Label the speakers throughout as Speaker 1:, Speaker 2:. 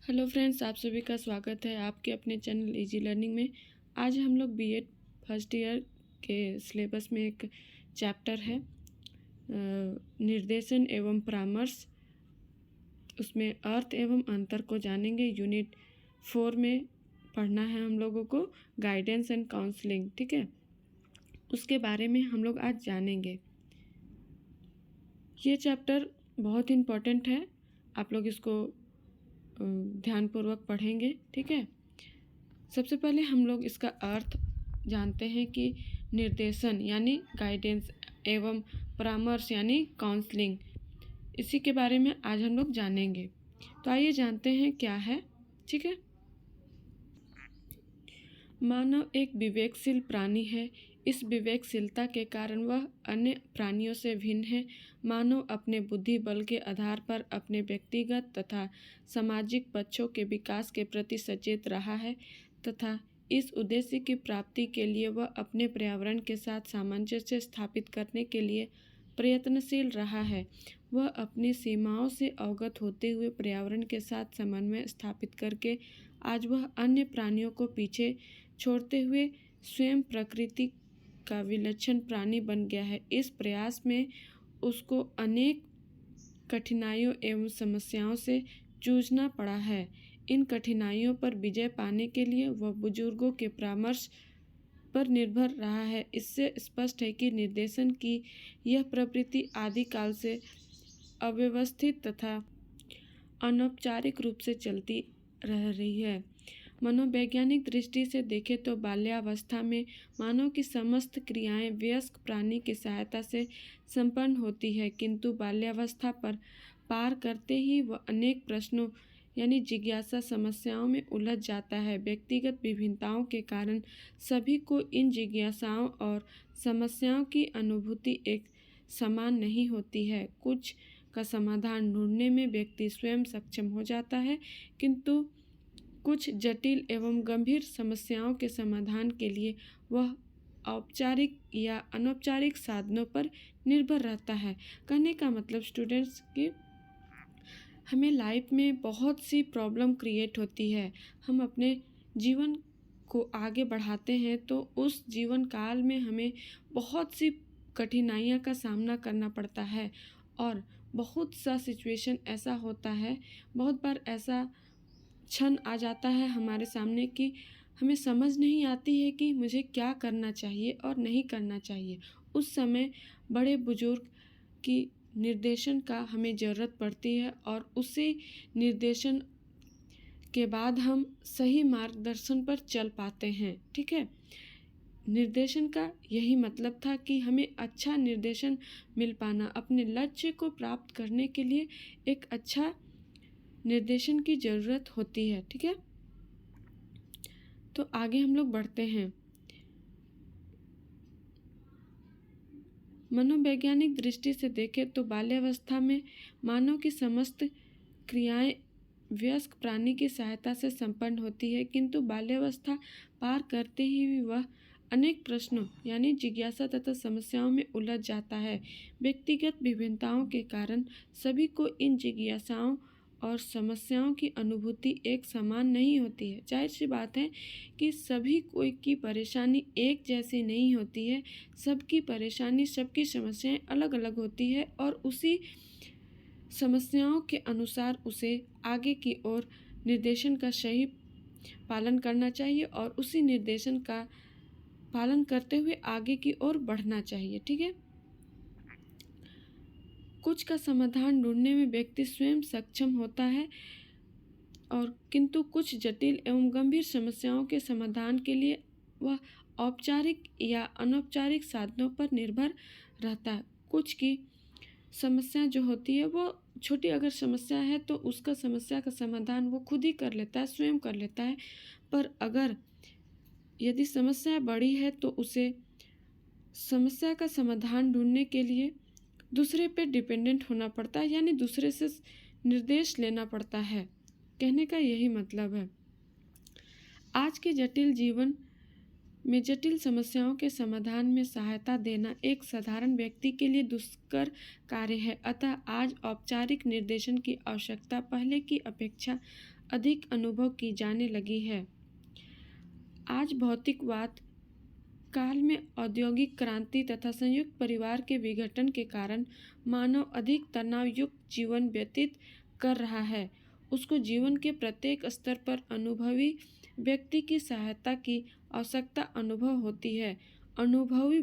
Speaker 1: Hello friends, आप सभी का स्वागत है आपके अपने चैनल इजी लर्निंग में। आज हम लोग बीएड फर्स्ट ईयर के सिलेबस में एक चैप्टर है निर्देशन एवं परामर्श, उसमें अर्थ एवं अंतर को जानेंगे। यूनिट 4 में पढ़ना है हम लोगों को गाइडेंस एंड काउंसलिंग, ठीक है। उसके बारे में हम लोग आज जानेंगे। ये चैप्टर बहुत इम्पोर्टेंट है, आप लोग इसको ध्यानपूर्वक पढ़ेंगे, ठीक है। सबसे पहले हम लोग इसका अर्थ जानते हैं कि निर्देशन यानी गाइडेंस एवं परामर्श यानी काउंसलिंग, इसी के बारे में आज हम लोग जानेंगे। तो आइए जानते हैं क्या है, ठीक है। मानव एक विवेकशील प्राणी है। इस विवेकशीलता के कारण वह अन्य प्राणियों से भिन्न है। मानव अपने बुद्धि बल के आधार पर अपने व्यक्तिगत तथा सामाजिक पक्षों के विकास के प्रति सचेत रहा है तथा इस उद्देश्य की प्राप्ति के लिए वह अपने पर्यावरण के साथ सामंजस्य स्थापित करने के लिए प्रयत्नशील रहा है। वह अपनी सीमाओं से अवगत होते हुए पर्यावरण के साथ समन्वय स्थापित करके आज वह अन्य प्राणियों को पीछे छोड़ते हुए स्वयं प्रकृति का विलक्षण प्राणी बन गया है। इस प्रयास में उसको अनेक कठिनाइयों एवं समस्याओं से जूझना पड़ा है। इन कठिनाइयों पर विजय पाने के लिए वह बुजुर्गों के परामर्श पर निर्भर रहा है। इससे स्पष्ट है कि निर्देशन की यह प्रवृत्ति आदिकाल से अव्यवस्थित तथा अनौपचारिक रूप से चलती रह रही है। मनोवैज्ञानिक दृष्टि से देखें तो बाल्यावस्था में मानव की समस्त क्रियाएं वयस्क प्राणी की सहायता से संपन्न होती है, किंतु बाल्यावस्था पर पार करते ही वह अनेक प्रश्नों यानी जिज्ञासा समस्याओं में उलझ जाता है। व्यक्तिगत विभिन्नताओं के कारण सभी को इन जिज्ञासाओं और समस्याओं की अनुभूति एक समान नहीं होती है। कुछ का समाधान ढूंढने में व्यक्ति स्वयं सक्षम हो जाता है, किंतु कुछ जटिल एवं गंभीर समस्याओं के समाधान के लिए वह औपचारिक या अनौपचारिक साधनों पर निर्भर रहता है। कहने का मतलब स्टूडेंट्स कि हमें लाइफ में बहुत सी प्रॉब्लम क्रिएट होती है। हम अपने जीवन को आगे बढ़ाते हैं तो उस जीवन काल में हमें बहुत सी कठिनाइयों का सामना करना पड़ता है और बहुत सा सिचुएशन ऐसा होता है, बहुत बार ऐसा क्षण आ जाता है हमारे सामने कि हमें समझ नहीं आती है कि मुझे क्या करना चाहिए और नहीं करना चाहिए। उस समय बड़े बुजुर्ग की निर्देशन का हमें ज़रूरत पड़ती है और उसी निर्देशन के बाद हम सही मार्गदर्शन पर चल पाते हैं, ठीक है। निर्देशन का यही मतलब था कि हमें अच्छा निर्देशन मिल पाना, अपने लक्ष्य को प्राप्त करने के लिए एक अच्छा निर्देशन की ज़रूरत होती है, ठीक है। तो आगे हम लोग बढ़ते हैं। मनोवैज्ञानिक दृष्टि से देखें तो बाल्यावस्था में मानव की समस्त क्रियाएं वयस्क प्राणी की सहायता से संपन्न होती है, किंतु बाल्यावस्था पार करते ही वह अनेक प्रश्नों यानी जिज्ञासा तथा समस्याओं में उलझ जाता है। व्यक्तिगत विभिन्नताओं के कारण सभी को इन जिज्ञासाओं और समस्याओं की अनुभूति एक समान नहीं होती है। जाहिर सी बात है कि सभी कोई की परेशानी एक जैसी नहीं होती है। सबकी परेशानी, सबकी समस्याएं अलग अलग होती है और उसी समस्याओं के अनुसार उसे आगे की ओर निर्देशन का सही पालन करना चाहिए और उसी निर्देशन का पालन करते हुए आगे की ओर बढ़ना चाहिए, ठीक है। कुछ का समाधान ढूंढने में व्यक्ति स्वयं सक्षम होता है और किंतु कुछ जटिल एवं गंभीर समस्याओं के समाधान के लिए वह औपचारिक या अनौपचारिक साधनों पर निर्भर रहता है। कुछ की समस्या जो होती है वो छोटी अगर समस्या है तो उसका समस्या का समाधान वो खुद ही कर लेता है, स्वयं कर लेता है। पर अगर यदि समस्या बड़ी है तो उसे समस्या का समाधान ढूंढने के लिए दूसरे पे डिपेंडेंट होना पड़ता है, यानी दूसरे से निर्देश लेना पड़ता है। कहने का यही मतलब है। आज के जटिल जीवन में जटिल समस्याओं के समाधान में सहायता देना एक साधारण व्यक्ति के लिए दुष्कर कार्य है। अतः आज औपचारिक निर्देशन की आवश्यकता पहले की अपेक्षा अधिक अनुभव की जाने लगी है। आज भौतिकवाद काल में औद्योगिक क्रांति तथा संयुक्त परिवार के विघटन के कारण मानव अधिक तनावयुक्त जीवन व्यतीत कर रहा है। उसको जीवन के प्रत्येक स्तर पर अनुभवी व्यक्ति की सहायता की आवश्यकता अनुभव होती है। अनुभवी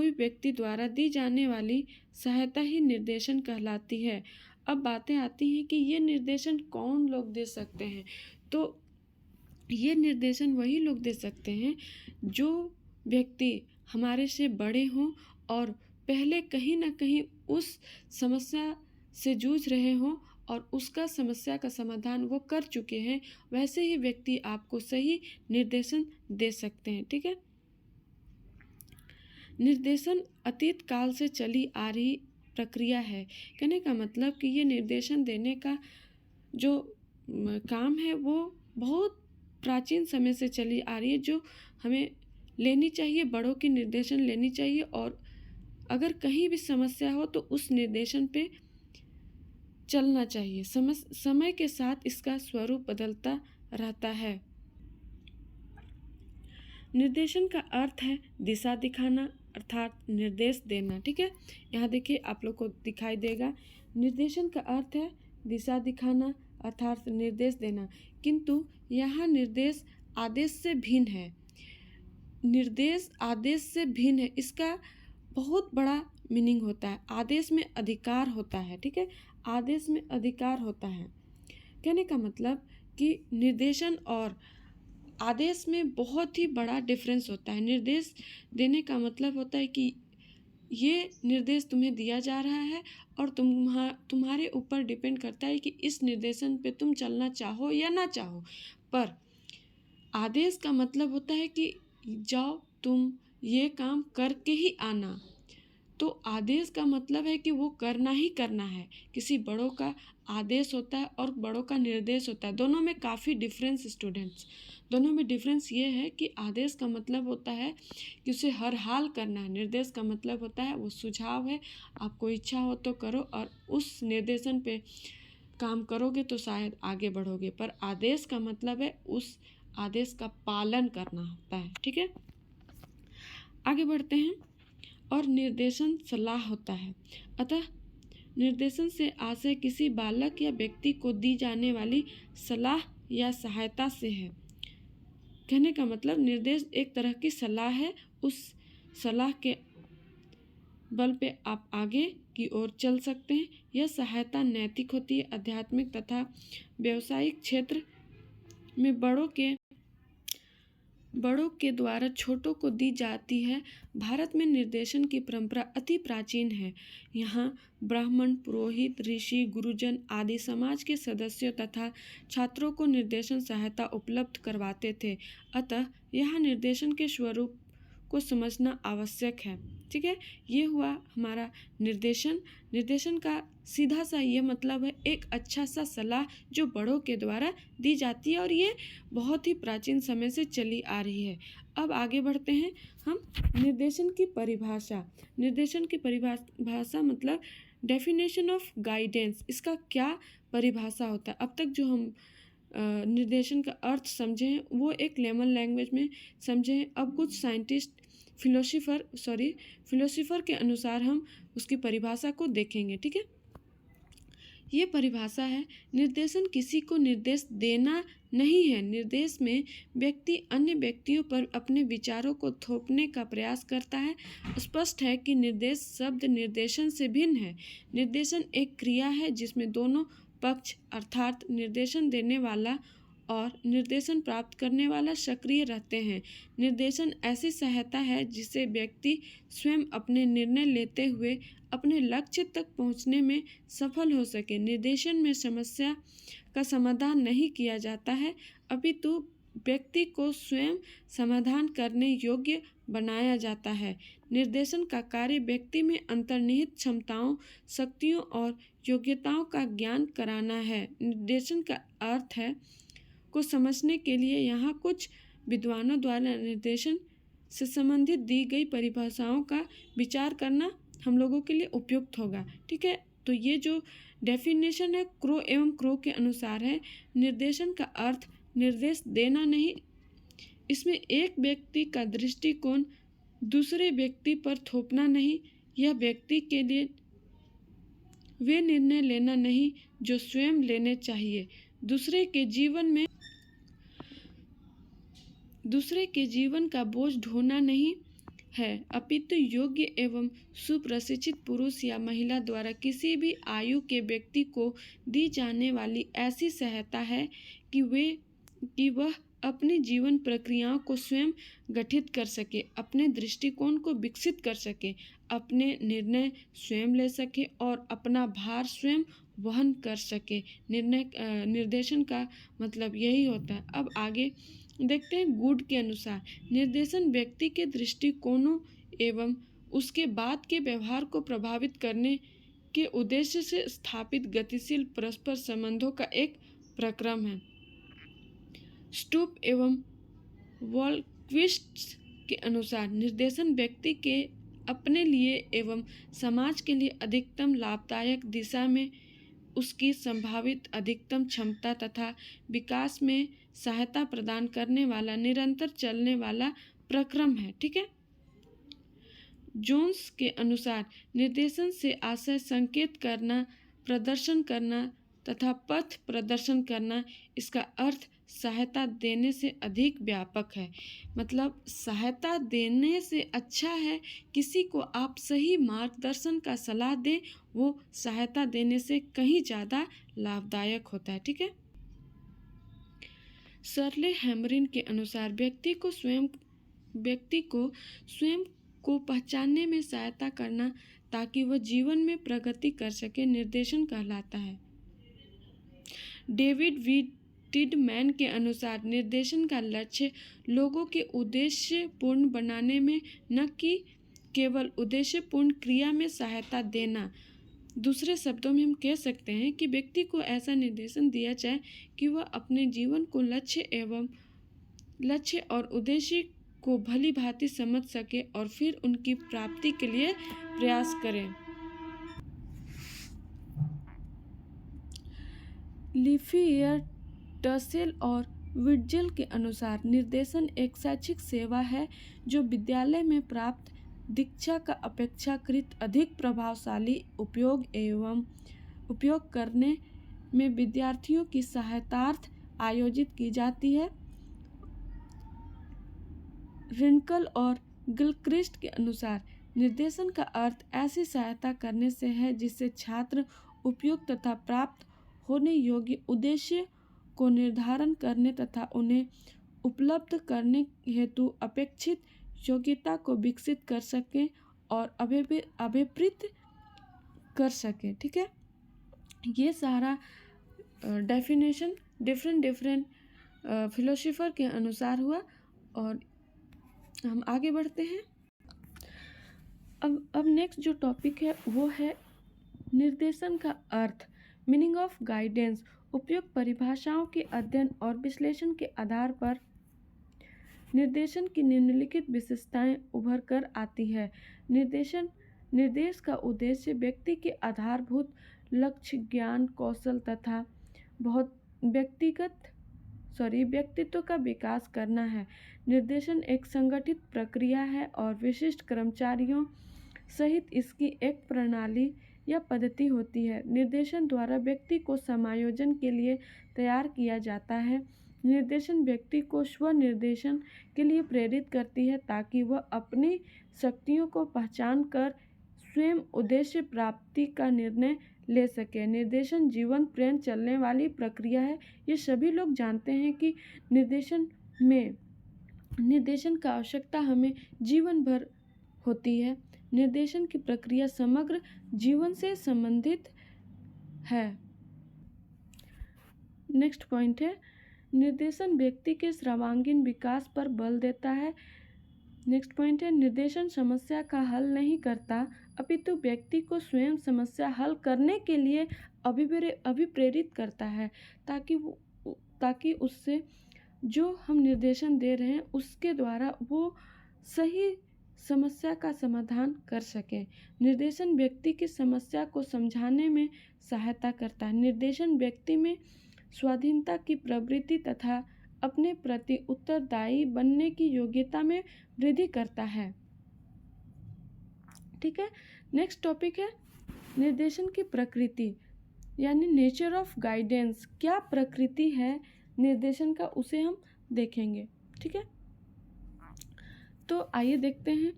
Speaker 1: व्यक्ति द्वारा दी जाने वाली सहायता ही निर्देशन कहलाती है। अब बातें आती हैं कि ये निर्देशन कौन लोग दे सकते हैं। तो ये निर्देशन वही लोग दे सकते हैं जो व्यक्ति हमारे से बड़े हों और पहले कहीं ना कहीं उस समस्या से जूझ रहे हों और उसका समस्या का समाधान वो कर चुके हैं। वैसे ही व्यक्ति आपको सही निर्देशन दे सकते हैं। ठीक है। निर्देशन अतीत काल से चली आ रही प्रक्रिया है। कहने का मतलब कि ये निर्देशन देने का जो काम है वो बहुत प्राचीन समय से चली आ रही है, जो हमें लेनी चाहिए। बड़ों की निर्देशन लेनी चाहिए और अगर कहीं भी समस्या हो तो उस निर्देशन पे चलना चाहिए। समय के साथ इसका स्वरूप बदलता रहता है। निर्देशन का अर्थ है दिशा दिखाना अर्थात निर्देश देना। ठीक है, यहाँ देखिए आप लोग को दिखाई देगा। निर्देशन का अर्थ है दिशा दिखाना अर्थात निर्देश देना, किंतु यहाँ निर्देश आदेश से भिन्न है। निर्देश आदेश से भिन्न है, इसका बहुत बड़ा मीनिंग होता है। आदेश में अधिकार होता है। ठीक है, आदेश में अधिकार होता है। कहने का मतलब कि निर्देशन और आदेश में बहुत ही बड़ा डिफरेंस होता है। निर्देश देने का मतलब होता है कि ये निर्देश तुम्हें दिया जा रहा है और तुम्हारे ऊपर डिपेंड करता है कि इस निर्देशन पे तुम चलना चाहो या ना चाहो। पर आदेश का मतलब होता है कि जाओ तुम ये काम करके ही आना। तो आदेश का मतलब है कि वो करना ही करना है। किसी बड़ों का आदेश होता है और बड़ों का निर्देश होता है। दोनों में काफ़ी डिफरेंस स्टूडेंट्स, दोनों में डिफरेंस ये है कि आदेश का मतलब होता है कि उसे हर हाल करना है। निर्देश का मतलब होता है वो सुझाव है, आपको इच्छा हो तो करो और उस निर्देशन पे काम करोगे तो शायद आगे बढ़ोगे। पर आदेश का मतलब है उस आदेश का पालन करना होता है। ठीक है, आगे बढ़ते हैं। और निर्देशन सलाह होता है। अतः निर्देशन से आशय किसी बालक या व्यक्ति को दी जाने वाली सलाह या सहायता से है। कहने का मतलब निर्देश एक तरह की सलाह है। उस सलाह के बल पे आप आगे की ओर चल सकते हैं। यह सहायता नैतिक होती है, आध्यात्मिक तथा व्यावसायिक क्षेत्र में बड़ों के द्वारा छोटों को दी जाती है। भारत में निर्देशन की परंपरा अति प्राचीन है। यहाँ ब्राह्मण, पुरोहित, ऋषि, गुरुजन आदि समाज के सदस्यों तथा छात्रों को निर्देशन सहायता उपलब्ध करवाते थे। अतः यहाँ निर्देशन के स्वरूप को समझना आवश्यक है। ठीक है, ये हुआ हमारा निर्देशन। निर्देशन का सीधा सा ये मतलब है एक अच्छा सा सलाह जो बड़ों के द्वारा दी जाती है और ये बहुत ही प्राचीन समय से चली आ रही है। अब आगे बढ़ते हैं हम। निर्देशन की परिभाषा। निर्देशन की परिभाषा मतलब डेफिनेशन ऑफ गाइडेंस। इसका क्या परिभाषा होता है। अब तक जो हम निर्देशन का अर्थ समझे हैं वो एक लेमन लैंग्वेज में समझे हैं। अब कुछ साइंटिस्ट फिलोसोफर के अनुसार हम उसकी परिभाषा को देखेंगे। ठीक है, ये परिभाषा है निर्देशन किसी को निर्देश देना नहीं है। निर्देश में व्यक्ति अन्य व्यक्तियों पर अपने विचारों को थोपने का प्रयास करता है। स्पष्ट है कि निर्देश शब्द निर्देशन से भिन्न है। निर्देशन एक क्रिया है जिसमें दोनों पक्ष अर्थात निर्देशन देने वाला और निर्देशन प्राप्त करने वाला सक्रिय रहते हैं। निर्देशन ऐसी सहायता है जिससे व्यक्ति स्वयं अपने निर्णय लेते हुए अपने लक्ष्य तक पहुंचने में सफल हो सके। निर्देशन में समस्या का समाधान नहीं किया जाता है, अपितु व्यक्ति को स्वयं समाधान करने योग्य बनाया जाता है। निर्देशन का कार्य व्यक्ति में अंतर्निहित क्षमताओं, शक्तियों और योग्यताओं का ज्ञान कराना है। निर्देशन का अर्थ है को समझने के लिए यहाँ कुछ विद्वानों द्वारा निर्देशन से संबंधित दी गई परिभाषाओं का विचार करना हम लोगों के लिए उपयुक्त होगा। ठीक है, तो ये जो डेफिनेशन है क्रो एवं क्रो के अनुसार है, निर्देशन का अर्थ निर्देश देना नहीं, इसमें एक व्यक्ति का दृष्टिकोण दूसरे व्यक्ति पर थोपना नहीं, यह व्यक्ति के लिए वे निर्णय लेना नहीं जो स्वयं लेने चाहिए, दूसरे के जीवन का बोझ ढोना नहीं है, अपितु योग्य एवं सुप्रशिक्षित पुरुष या महिला द्वारा किसी भी आयु के व्यक्ति को दी जाने वाली ऐसी सहायता है कि वह अपनी जीवन प्रक्रियाओं को स्वयं गठित कर सके, अपने दृष्टिकोण को विकसित कर सके, अपने निर्णय स्वयं ले सके और अपना भार स्वयं वहन कर सके। निर्देशन का मतलब यही होता है। अब आगे देखते हैं गुड के अनुसार, निर्देशन व्यक्ति के दृष्टिकोणों एवं उसके बाद के व्यवहार को प्रभावित करने के उद्देश्य से स्थापित गतिशील परस्पर संबंधों का एक प्रक्रम है। स्टूप एवं वॉलक्विस्ट के अनुसार, निर्देशन व्यक्ति के अपने लिए एवं समाज के लिए अधिकतम लाभदायक दिशा में उसकी संभावित अधिकतम क्षमता तथा विकास में सहायता प्रदान करने वाला निरंतर चलने वाला प्रक्रम है। ठीक है। जोन्स के अनुसार, निर्देशन से आशय संकेत करना, प्रदर्शन करना तथा पथ प्रदर्शन करना, इसका अर्थ सहायता देने से अधिक व्यापक है। मतलब सहायता देने से अच्छा है किसी को आप सही मार्गदर्शन का सलाह दें, वो सहायता देने से कहीं ज़्यादा लाभदायक होता है। ठीक है। शर्ले हैमरिन के अनुसार, व्यक्ति को स्वयं को पहचानने में सहायता करना ताकि वह जीवन में प्रगति कर सके, निर्देशन कहलाता है। डेविड वी टिडमैन के अनुसार, निर्देशन का लक्ष्य लोगों के उद्देश्य पूर्ण बनाने में न कि केवल उद्देश्यपूर्ण क्रिया में सहायता देना। दूसरे शब्दों में हम कह सकते हैं कि व्यक्ति को ऐसा निर्देशन दिया जाए कि वह अपने जीवन को लक्ष्य और उद्देश्य को भली भांति समझ सके और फिर उनकी प्राप्ति के लिए प्रयास करें। लिफियर, टसेल और विट्जेल के अनुसार, निर्देशन एक शैक्षिक सेवा है जो विद्यालय में प्राप्त दीक्षा का अपेक्षाकृत अधिक प्रभावशाली उपयोग करने में विद्यार्थियों की सहायतार्थ आयोजित की जाती है। रिंकल और गिलक्रिस्ट के अनुसार, निर्देशन का अर्थ ऐसी सहायता करने से है जिससे छात्र उपयुक्त तथा प्राप्त होने योग्य उद्देश्य को निर्धारण करने तथा उन्हें उपलब्ध करने हेतु अपेक्षित योग्यता को विकसित कर सकें और अभिप्रेत कर सकें। ठीक है। ये सारा डेफिनेशन डिफरेंट फिलोसोफर के अनुसार हुआ और हम आगे बढ़ते हैं। अब नेक्स्ट जो टॉपिक है वो है निर्देशन का अर्थ, मीनिंग ऑफ गाइडेंस। उपयुक्त परिभाषाओं के अध्ययन और विश्लेषण के आधार पर निर्देशन की निम्नलिखित विशेषताएं उभर कर आती है। निर्देश का उद्देश्य व्यक्ति के आधारभूत लक्ष्य, ज्ञान, कौशल तथा व्यक्तित्व का विकास करना है। निर्देशन एक संगठित प्रक्रिया है और विशिष्ट कर्मचारियों सहित इसकी एक प्रणाली या पद्धति होती है। निर्देशन द्वारा व्यक्ति को समायोजन के लिए तैयार किया जाता है। निर्देशन व्यक्ति को स्व-निर्देशन के लिए प्रेरित करती है ताकि वह अपनी शक्तियों को पहचान कर स्वयं उद्देश्य प्राप्ति का निर्णय ले सके। निर्देशन जीवन पर्यंत चलने वाली प्रक्रिया है। ये सभी लोग जानते हैं कि निर्देशन का आवश्यकता हमें जीवन भर होती है। निर्देशन की प्रक्रिया समग्र जीवन से संबंधित है। नेक्स्ट पॉइंट है, निर्देशन व्यक्ति के सर्वांगीण विकास पर बल देता है। नेक्स्ट पॉइंट है, निर्देशन समस्या का हल नहीं करता अपितु व्यक्ति को स्वयं समस्या हल करने के लिए अभिप्रेरित करता है ताकि उससे जो हम निर्देशन दे रहे हैं उसके द्वारा वो सही समस्या का समाधान कर सकें। निर्देशन व्यक्ति की समस्या को समझाने में सहायता करता है। निर्देशन व्यक्ति में स्वाधीनता की प्रवृत्ति तथा अपने प्रति उत्तरदायी बनने की योग्यता में वृद्धि करता है। ठीक है, नेक्स्ट टॉपिक है निर्देशन की प्रकृति यानी नेचर ऑफ गाइडेंस। क्या प्रकृति है निर्देशन का, उसे हम देखेंगे। ठीक है, तो आइए देखते हैं।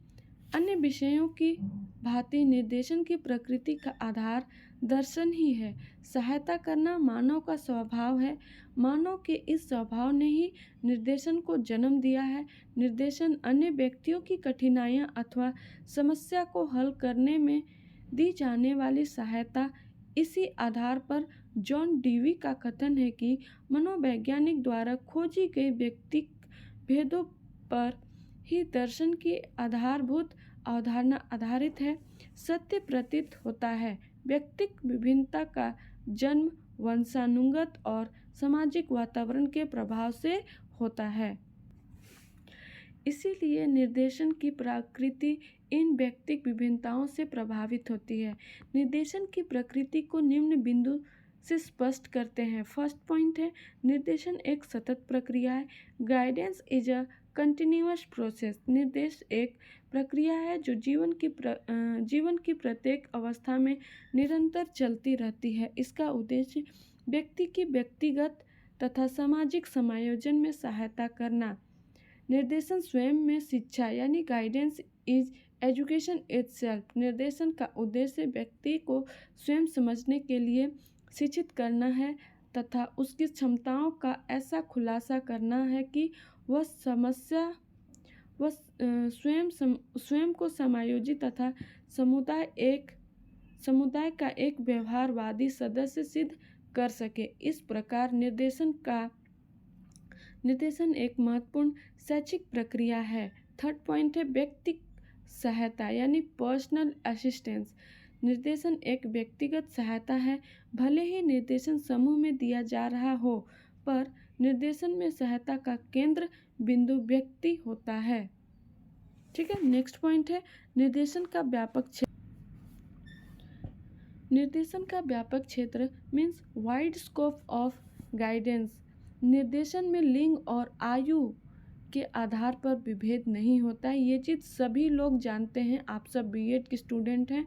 Speaker 1: अन्य विषयों की भांति निर्देशन की प्रकृति का आधार दर्शन ही है। सहायता करना मानव का स्वभाव है। मानव के इस स्वभाव ने ही निर्देशन को जन्म दिया है। निर्देशन अन्य व्यक्तियों की कठिनाइयाँ अथवा समस्या को हल करने में दी जाने वाली सहायता। इसी आधार पर जॉन डीवी का कथन है कि मनोवैज्ञानिक द्वारा खोजी गई व्यक्तिक भेदों पर ही दर्शन की आधारभूत अवधारणा आधारित है। सत्य प्रतीत होता है। व्यक्तिक विभिन्नता का जन्म वंशानुगत और सामाजिक वातावरण के प्रभाव से होता है। इसीलिए निर्देशन की प्रकृति इन व्यक्तिक विभिन्नताओं से प्रभावित होती है। निर्देशन की प्रकृति को निम्न बिंदु से स्पष्ट करते हैं। फर्स्ट पॉइंट है निर्देशन एक सतत प्रक्रिया है। Guidance is a continuous process. निर्देश एक प्रक्रिया है जो जीवन की प्रत्येक अवस्था में निरंतर चलती रहती है। इसका उद्देश्य व्यक्ति की व्यक्तिगत तथा सामाजिक समायोजन में सहायता करना। निर्देशन स्वयं में शिक्षा यानी गाइडेंस इज एजुकेशन इटसेल्फ। निर्देशन का उद्देश्य व्यक्ति को स्वयं समझने के लिए शिक्षित करना है तथा उसकी क्षमताओं का ऐसा खुलासा करना है कि वह स्वयं को समायोजित तथा समुदाय का एक व्यवहारवादी सदस्य सिद्ध कर सके। इस प्रकार निर्देशन एक महत्वपूर्ण शैक्षिक प्रक्रिया है। थर्ड पॉइंट है व्यक्ति सहायता यानी पर्सनल असिस्टेंस। निर्देशन एक व्यक्तिगत सहायता है। भले ही निर्देशन समूह में दिया जा रहा हो, पर निर्देशन में सहायता का केंद्र बिंदु व्यक्ति होता है। ठीक है, नेक्स्ट पॉइंट है निर्देशन का व्यापक क्षेत्र। निर्देशन का व्यापक क्षेत्र means wide scope of guidance. निर्देशन में लिंग और आयु के आधार पर विभेद नहीं होता है। ये चीज़ सभी लोग जानते हैं। आप सब बीएड के स्टूडेंट हैं,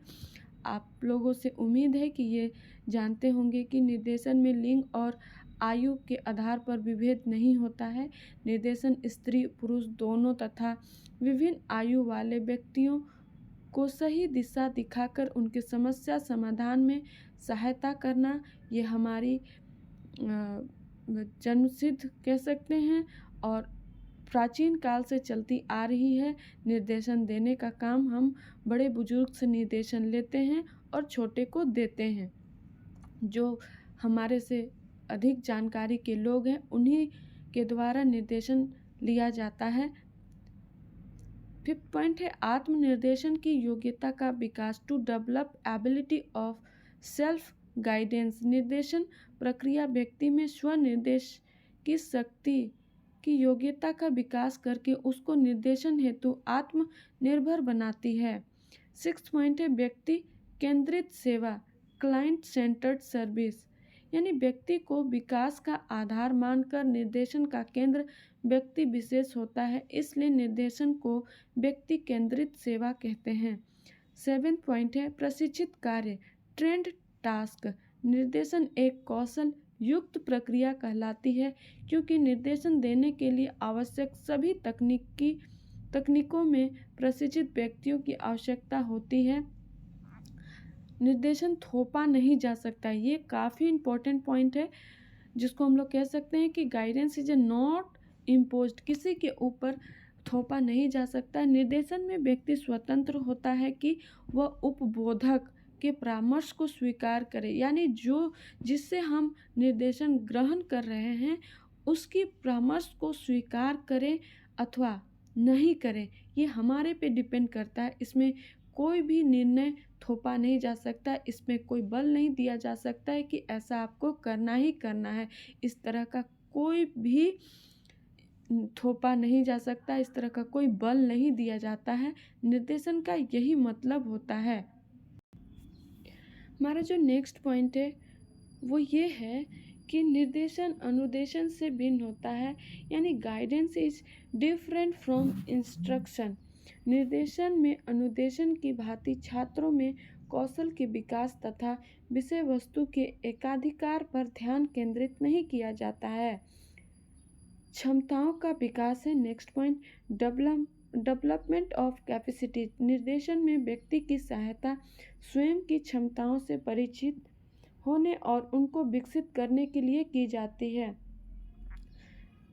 Speaker 1: आप लोगों से उम्मीद है कि ये जानते होंगे कि निर्देशन में लिंग और आयु के आधार पर विभेद नहीं होता है। निर्देशन स्त्री पुरुष दोनों तथा विभिन्न आयु वाले व्यक्तियों को सही दिशा दिखाकर उनकी समस्या समाधान में सहायता करना, ये हमारी जन्मसिद्ध कह सकते हैं और प्राचीन काल से चलती आ रही है। निर्देशन देने का काम हम बड़े बुजुर्ग से निर्देशन लेते हैं और छोटे को देते हैं। जो हमारे से अधिक जानकारी के लोग हैं उन्हीं के द्वारा निर्देशन लिया जाता है। फिफ्थ पॉइंट है आत्मनिर्देशन की योग्यता का विकास to develop ability of self guidance. निर्देशन प्रक्रिया व्यक्ति में स्वनिर्देश की शक्ति की योग्यता का विकास करके उसको निर्देशन हेतु आत्मनिर्भर बनाती है। सिक्स्थ पॉइंट है व्यक्ति केंद्रित सेवा क्लाइंट सेंटर्ड सर्विस। यानी व्यक्ति को विकास का आधार मानकर निर्देशन का केंद्र व्यक्ति विशेष होता है, इसलिए निर्देशन को व्यक्ति केंद्रित सेवा कहते हैं। सेवेंथ पॉइंट है प्रशिक्षित कार्य ट्रेंड टास्क। निर्देशन एक कौशल युक्त प्रक्रिया कहलाती है क्योंकि निर्देशन देने के लिए आवश्यक सभी तकनीकों में प्रशिक्षित व्यक्तियों की आवश्यकता होती है। निर्देशन थोपा नहीं जा सकता। ये काफ़ी इम्पोर्टेंट पॉइंट है जिसको हम लोग कह सकते हैं कि गाइडेंस इज नॉट इम्पोज्ड। किसी के ऊपर थोपा नहीं जा सकता। निर्देशन में व्यक्ति स्वतंत्र होता है कि वह उपबोधक के परामर्श को स्वीकार करे, यानी जिससे हम निर्देशन ग्रहण कर रहे हैं उसकी परामर्श को स्वीकार करें अथवा नहीं करें, ये हमारे पे डिपेंड करता है। इसमें कोई भी निर्णय थोपा नहीं जा सकता, इसमें कोई बल नहीं दिया जा सकता है कि ऐसा आपको करना ही करना है। इस तरह का कोई भी थोपा नहीं जा सकता, इस तरह का कोई बल नहीं दिया जाता है। निर्देशन का यही मतलब होता है। हमारा जो नेक्स्ट पॉइंट है वो ये है कि निर्देशन अनुदेशन से भिन्न होता है, यानी guidance is different from instruction. निर्देशन में अनुदेशन की भांति छात्रों में कौशल के विकास तथा विषय वस्तु के एकाधिकार पर ध्यान केंद्रित नहीं किया जाता है। क्षमताओं का विकास है next point. Development of capacity. निर्देशन में व्यक्ति की सहायता स्वयं की क्षमताओं से परिचित होने और उनको विकसित करने के लिए की जाती है।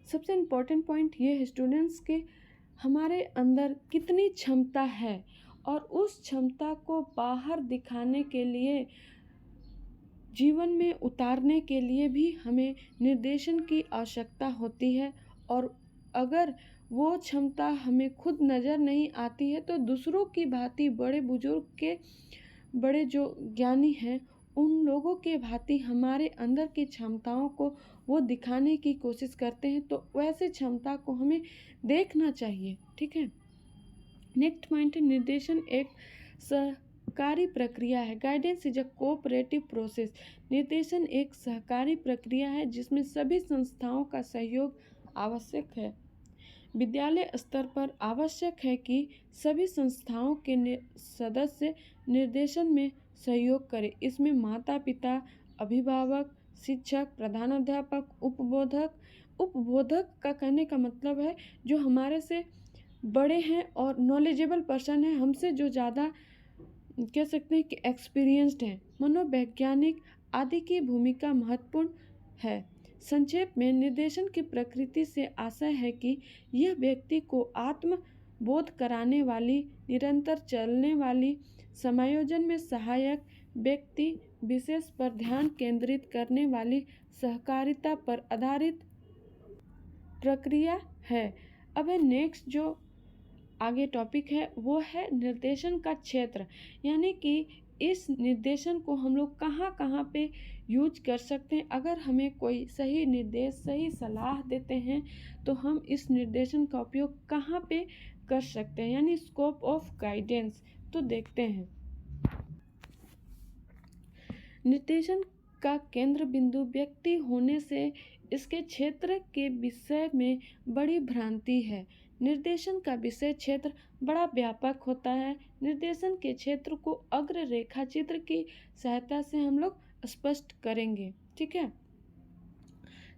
Speaker 1: सबसे इम्पोर्टेंट पॉइंट ये है स्टूडेंट्स के हमारे अंदर कितनी क्षमता है और उस क्षमता को बाहर दिखाने के लिए, जीवन में उतारने के लिए भी हमें निर्देशन की आवश्यकता होती है। और अगर वो क्षमता हमें खुद नज़र नहीं आती है तो दूसरों की भांति बड़े बुजुर्ग के, बड़े जो ज्ञानी हैं उन लोगों के भांति हमारे अंदर की क्षमताओं को वो दिखाने की कोशिश करते हैं, तो वैसे क्षमता को हमें देखना चाहिए। ठीक है। नेक्स्ट पॉइंट है निर्देशन एक सहकारी प्रक्रिया है। Guidance is a cooperative process. निर्देशन एक सहकारी प्रक्रिया है जिसमें सभी संस्थाओं का सहयोग आवश्यक है। विद्यालय स्तर पर आवश्यक है कि सभी संस्थाओं के सदस्य निर्देशन में सहयोग करें। इसमें माता पिता, अभिभावक, शिक्षक, प्रधानाध्यापक, उपबोधक का कहने का मतलब है जो हमारे से बड़े हैं और नॉलेजेबल पर्सन है, हमसे जो ज़्यादा कह सकते हैं कि एक्सपीरियंस्ड हैं, मनोवैज्ञानिक आदि की भूमिका महत्वपूर्ण है। संक्षेप में निर्देशन की प्रकृति से आशय है कि यह व्यक्ति को आत्मबोध कराने वाली, निरंतर चलने वाली, समायोजन में सहायक, व्यक्ति विशेष पर ध्यान केंद्रित करने वाली, सहकारिता पर आधारित प्रक्रिया है। अब है नेक्स्ट जो आगे टॉपिक है वो है निर्देशन का क्षेत्र, यानी कि इस निर्देशन को हम लोग कहाँ कहाँ पे यूज कर सकते हैं। अगर हमें कोई सही निर्देश, सही सलाह देते हैं तो हम इस निर्देशन का उपयोग कहाँ पे कर सकते हैं, यानी स्कोप ऑफ गाइडेंस। तो देखते हैं। निर्देशन का केंद्र बिंदु व्यक्ति होने से इसके क्षेत्र के विषय में बड़ी भ्रांति है। निर्देशन का विषय क्षेत्र बड़ा व्यापक होता है। निर्देशन के क्षेत्र को अग्र रेखा चित्र की सहायता से हम लोग स्पष्ट करेंगे। ठीक है।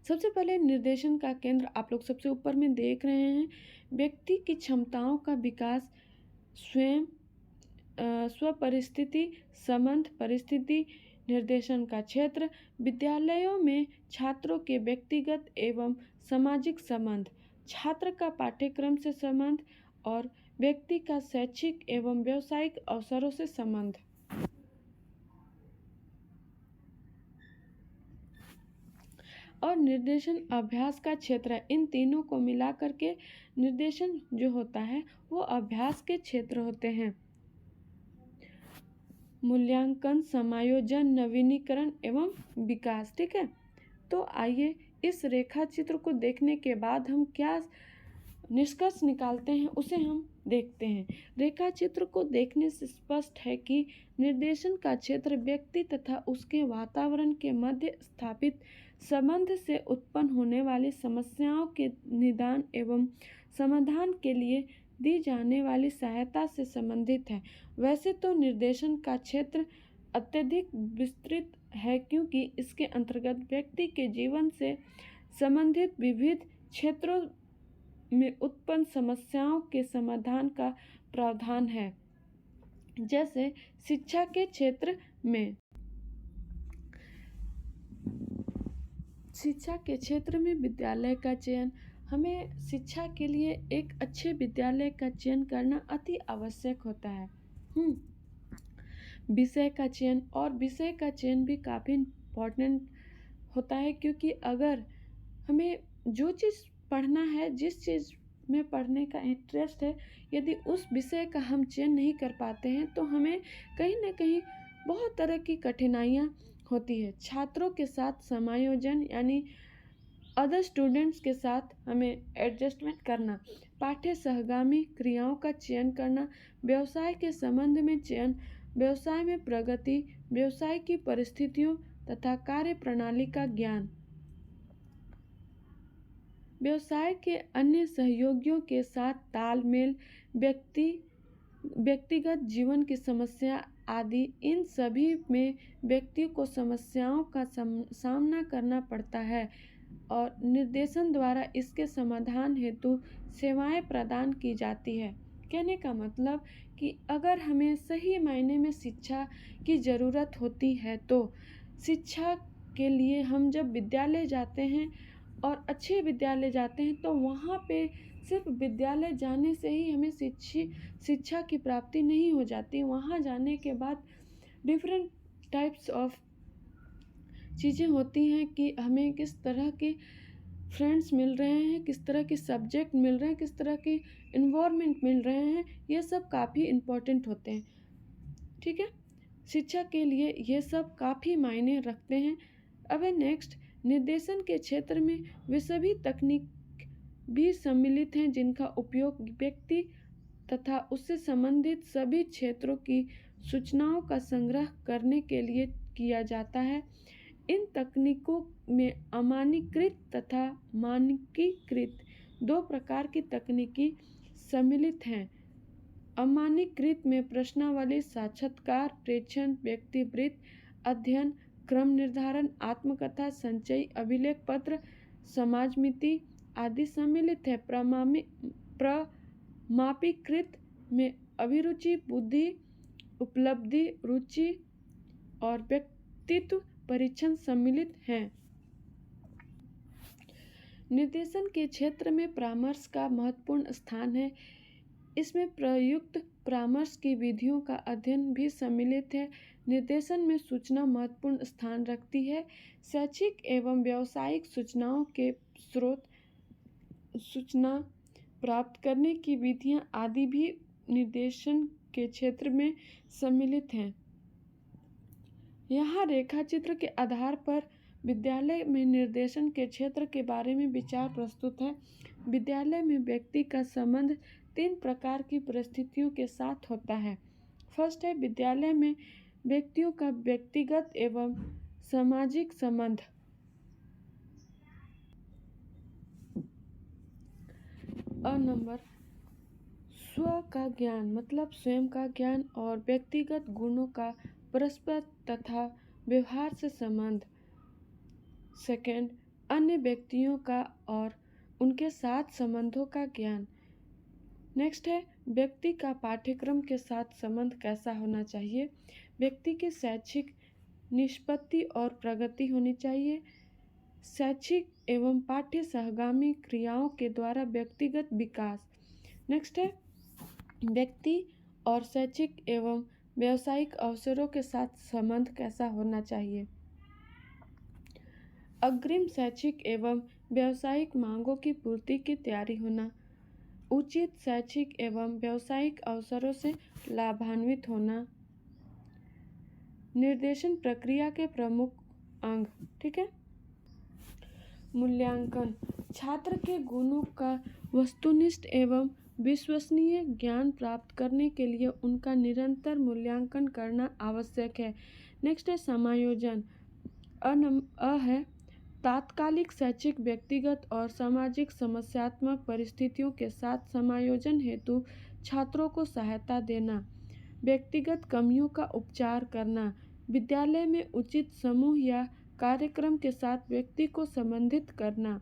Speaker 1: सबसे पहले निर्देशन का केंद्र आप लोग सबसे ऊपर में देख रहे हैं, व्यक्ति की क्षमताओं का विकास, स्वयं स्वपरिस्थिति, संबंध परिस्थिति। निर्देशन का क्षेत्र विद्यालयों में छात्रों के व्यक्तिगत एवं सामाजिक संबंध, छात्र का पाठ्यक्रम से संबंध और व्यक्ति का शैक्षिक एवं व्यावसायिक अवसरों से संबंध। और निर्देशन अभ्यास का क्षेत्र है। इन तीनों को मिला करके निर्देशन जो होता है वो अभ्यास के क्षेत्र होते हैं। मूल्यांकन, समायोजन, नवीनीकरण एवं विकास। ठीक है। तो आइए इस रेखा चित्र को देखने के बाद हम क्या निष्कर्ष निकालते हैं उसे हम देखते हैं। रेखा चित्र को देखने से स्पष्ट है कि निर्देशन का क्षेत्र व्यक्ति तथा उसके वातावरण के मध्य स्थापित संबंध से उत्पन्न होने वाली समस्याओं के निदान एवं समाधान के लिए दी जाने वाली सहायता से संबंधित है। वैसे तो निर्देशन का क्षेत्र अत्यधिक विस्तृत है क्योंकि इसके अंतर्गत व्यक्ति के जीवन से संबंधित विविध क्षेत्रों में उत्पन्न समस्याओं के समाधान का प्रावधान है। जैसे शिक्षा के क्षेत्र में, शिक्षा के क्षेत्र में विद्यालय का चयन, हमें शिक्षा के लिए एक अच्छे विद्यालय का चयन करना अति आवश्यक होता है। विषय का चयन, और विषय का चयन भी काफ़ी इम्पोर्टेंट होता है क्योंकि अगर हमें जो चीज़ पढ़ना है, जिस चीज़ में पढ़ने का इंटरेस्ट है, यदि उस विषय का हम चयन नहीं कर पाते हैं तो हमें कहीं ना कहीं बहुत तरह की कठिनाइयाँ होती है। छात्रों के साथ समायोजन, यानी अदर स्टूडेंट्स के साथ हमें एडजस्टमेंट करना, पाठ्य सहगामी क्रियाओं का चयन करना, व्यवसाय के संबंध में चयन, व्यवसाय में प्रगति, व्यवसाय की परिस्थितियों तथा कार्य प्रणाली का ज्ञान, व्यवसाय के अन्य सहयोगियों के साथ तालमेल, व्यक्तिगत जीवन की समस्या आदि। इन सभी में व्यक्ति को समस्याओं का सामना करना पड़ता है और निर्देशन द्वारा इसके समाधान हेतु सेवाएं प्रदान की जाती है। कहने का मतलब कि अगर हमें सही मायने में शिक्षा की ज़रूरत होती है तो शिक्षा के लिए हम जब विद्यालय जाते हैं और अच्छे विद्यालय जाते हैं तो वहाँ पे सिर्फ विद्यालय जाने से ही हमें शिक्षा की प्राप्ति नहीं हो जाती। वहाँ जाने के बाद डिफरेंट टाइप्स ऑफ चीज़ें होती हैं कि हमें किस तरह के फ्रेंड्स मिल रहे हैं, किस तरह के सब्जेक्ट मिल रहे हैं, किस तरह के इन्वायरमेंट मिल रहे हैं, ये सब काफ़ी इम्पोर्टेंट होते हैं। ठीक है, शिक्षा के लिए ये सब काफ़ी मायने रखते हैं। अब नेक्स्ट, निर्देशन के क्षेत्र में वे सभी तकनीक भी सम्मिलित हैं जिनका उपयोग व्यक्ति तथा उससे संबंधित सभी क्षेत्रों की सूचनाओं का संग्रह करने के लिए किया जाता है। इन तकनीकों में अमानकीकृत तथा मानकीकृत दो प्रकार की तकनीकी सम्मिलित हैं। अमानकीकृत में प्रश्नावली, साक्षात्कार, प्रेक्षण, व्यक्तिवृत्त अध्ययन, क्रम निर्धारण, आत्मकथा, संचयी, अभिलेख पत्र, समाजमिति आदि सम्मिलित है। प्रमापीकृत में अभिरुचि, बुद्धि, उपलब्धि, रुचि और व्यक्तित्व परीक्षण सम्मिलित हैं। निर्देशन के क्षेत्र में परामर्श का महत्वपूर्ण स्थान है। इसमें प्रयुक्त परामर्श की विधियों का अध्ययन भी सम्मिलित है। निर्देशन में सूचना महत्वपूर्ण स्थान रखती है। शैक्षिक एवं व्यावसायिक सूचनाओं के स्रोत, सूचना प्राप्त करने की विधियां आदि भी निर्देशन के क्षेत्र में सम्मिलित हैं। यहाँ रेखाचित्र के आधार पर विद्यालय में निर्देशन के क्षेत्र के बारे में विचार प्रस्तुत है। विद्यालय में व्यक्ति का संबंध 3 प्रकार की परिस्थितियों के साथ होता है। फर्स्ट है, विद्यालय में व्यक्तियों का व्यक्तिगत एवं सामाजिक संबंध। और नंबर, स्व का ज्ञान मतलब स्वयं का ज्ञान और व्यक्तिगत गुणों का परस्पर तथा व्यवहार से संबंध। सेकंड, अन्य व्यक्तियों का और उनके साथ संबंधों का ज्ञान। नेक्स्ट है, व्यक्ति का पाठ्यक्रम के साथ संबंध कैसा होना चाहिए। व्यक्ति की शैक्षिक निष्पत्ति और प्रगति होनी चाहिए। शैक्षिक एवं पाठ्य सहगामी क्रियाओं के द्वारा व्यक्तिगत विकास। नेक्स्ट है, व्यक्ति और शैक्षिक एवं व्यावसायिक अवसरों के साथ संबंध कैसा होना चाहिए। अग्रिम शैक्षिक एवं व्यावसायिक मांगों की पूर्ति की तैयारी होना। उचित शैक्षिक एवं व्यावसायिक अवसरों से लाभान्वित होना। निर्देशन प्रक्रिया के प्रमुख अंग। ठीक है, मूल्यांकन, छात्र के गुणों का वस्तुनिष्ठ एवं विश्वसनीय ज्ञान प्राप्त करने के लिए उनका निरंतर मूल्यांकन करना आवश्यक है। नेक्स्ट है, समायोजन। है तात्कालिक शैक्षिक, व्यक्तिगत और सामाजिक समस्यात्मक परिस्थितियों के साथ समायोजन हेतु छात्रों को सहायता देना। व्यक्तिगत कमियों का उपचार करना। विद्यालय में उचित समूह या कार्यक्रम के साथ व्यक्ति को संबंधित करना।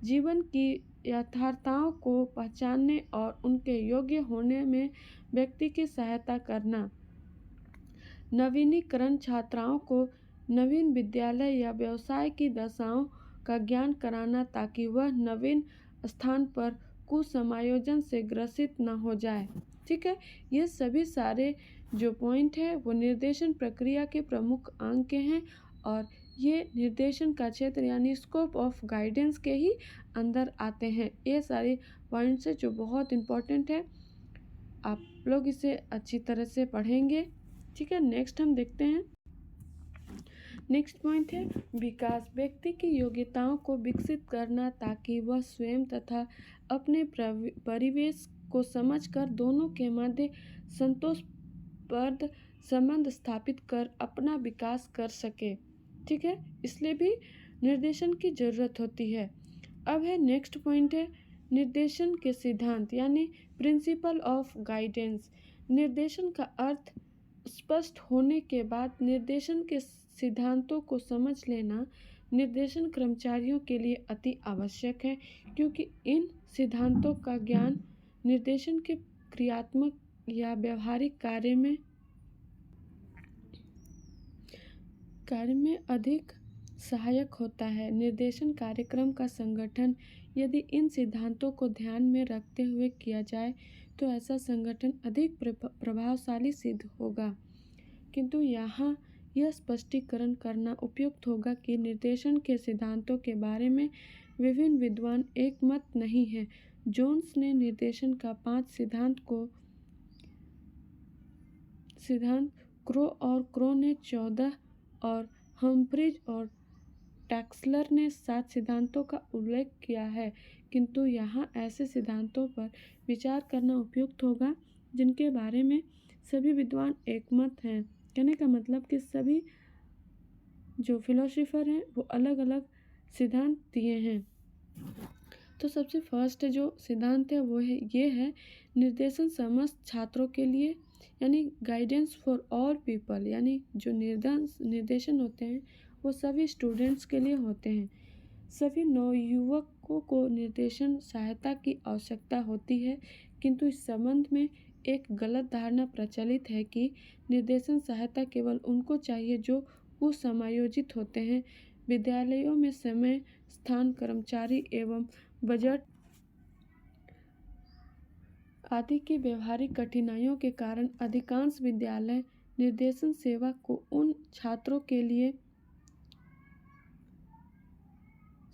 Speaker 1: जीवन की यथार्थताओं को पहचानने और उनके योग्य होने में व्यक्ति की सहायता करना। नवीनीकरण, छात्राओं को नवीन विद्यालय या व्यवसाय की दशाओं का ज्ञान कराना ताकि वह नवीन स्थान पर कुसमायोजन से ग्रसित न हो जाए। ठीक है, ये सभी सारे जो पॉइंट है वो निर्देशन प्रक्रिया के प्रमुख अंग के हैं और ये निर्देशन का क्षेत्र यानी स्कोप ऑफ गाइडेंस के ही अंदर आते हैं। ये सारे पॉइंट्स है जो बहुत इम्पोर्टेंट है, आप लोग इसे अच्छी तरह से पढ़ेंगे। ठीक है, नेक्स्ट हम देखते हैं नेक्स्ट पॉइंट है विकास। व्यक्ति की योग्यताओं को विकसित करना ताकि वह स्वयं तथा अपने परिवेश को समझकर दोनों के मध्य संतोषप्रद संबंध स्थापित कर अपना विकास कर सके। ठीक है, इसलिए भी निर्देशन की जरूरत होती है। अब है नेक्स्ट पॉइंट है निर्देशन के सिद्धांत यानी प्रिंसिपल ऑफ गाइडेंस। निर्देशन का अर्थ स्पष्ट होने के बाद निर्देशन के सिद्धांतों को समझ लेना निर्देशन कर्मचारियों के लिए अति आवश्यक है, क्योंकि इन सिद्धांतों का ज्ञान निर्देशन के क्रियात्मक या व्यवहारिक कार्य में अधिक सहायक होता है। निर्देशन कार्यक्रम का संगठन यदि इन सिद्धांतों को ध्यान में रखते हुए किया जाए तो ऐसा संगठन अधिक प्रभावशाली सिद्ध होगा। किंतु यहाँ यह स्पष्टीकरण करना उपयुक्त होगा कि निर्देशन के सिद्धांतों के बारे में विभिन्न विद्वान एक मत नहीं हैं। जोन्स ने निर्देशन का 5 सिद्धांत, क्रो ने 14 और हम्फ्रीज और टैक्सलर ने 7 सिद्धांतों का उल्लेख किया है। किंतु यहाँ ऐसे सिद्धांतों पर विचार करना उपयुक्त होगा जिनके बारे में सभी विद्वान एकमत हैं। कहने का मतलब कि सभी जो फिलोसोफर हैं वो अलग अलग सिद्धांत दिए हैं। तो सबसे फर्स्ट जो सिद्धांत है वो ये है निर्देशन समस्त छात्रों के लिए यानी गाइडेंस फॉर ऑल पीपल, यानी जो निर्देशन होते हैं वो सभी स्टूडेंट्स के लिए होते हैं। सभी नवयुवकों को निर्देशन सहायता की आवश्यकता होती है, किंतु इस संबंध में एक गलत धारणा प्रचलित है कि निर्देशन सहायता केवल उनको चाहिए जो कुसमायोजित होते हैं। विद्यालयों में समय, स्थान, कर्मचारी एवं बजट आदि की व्यवहारिक कठिनाइयों के कारण अधिकांश विद्यालय निर्देशन सेवा को उन छात्रों के लिए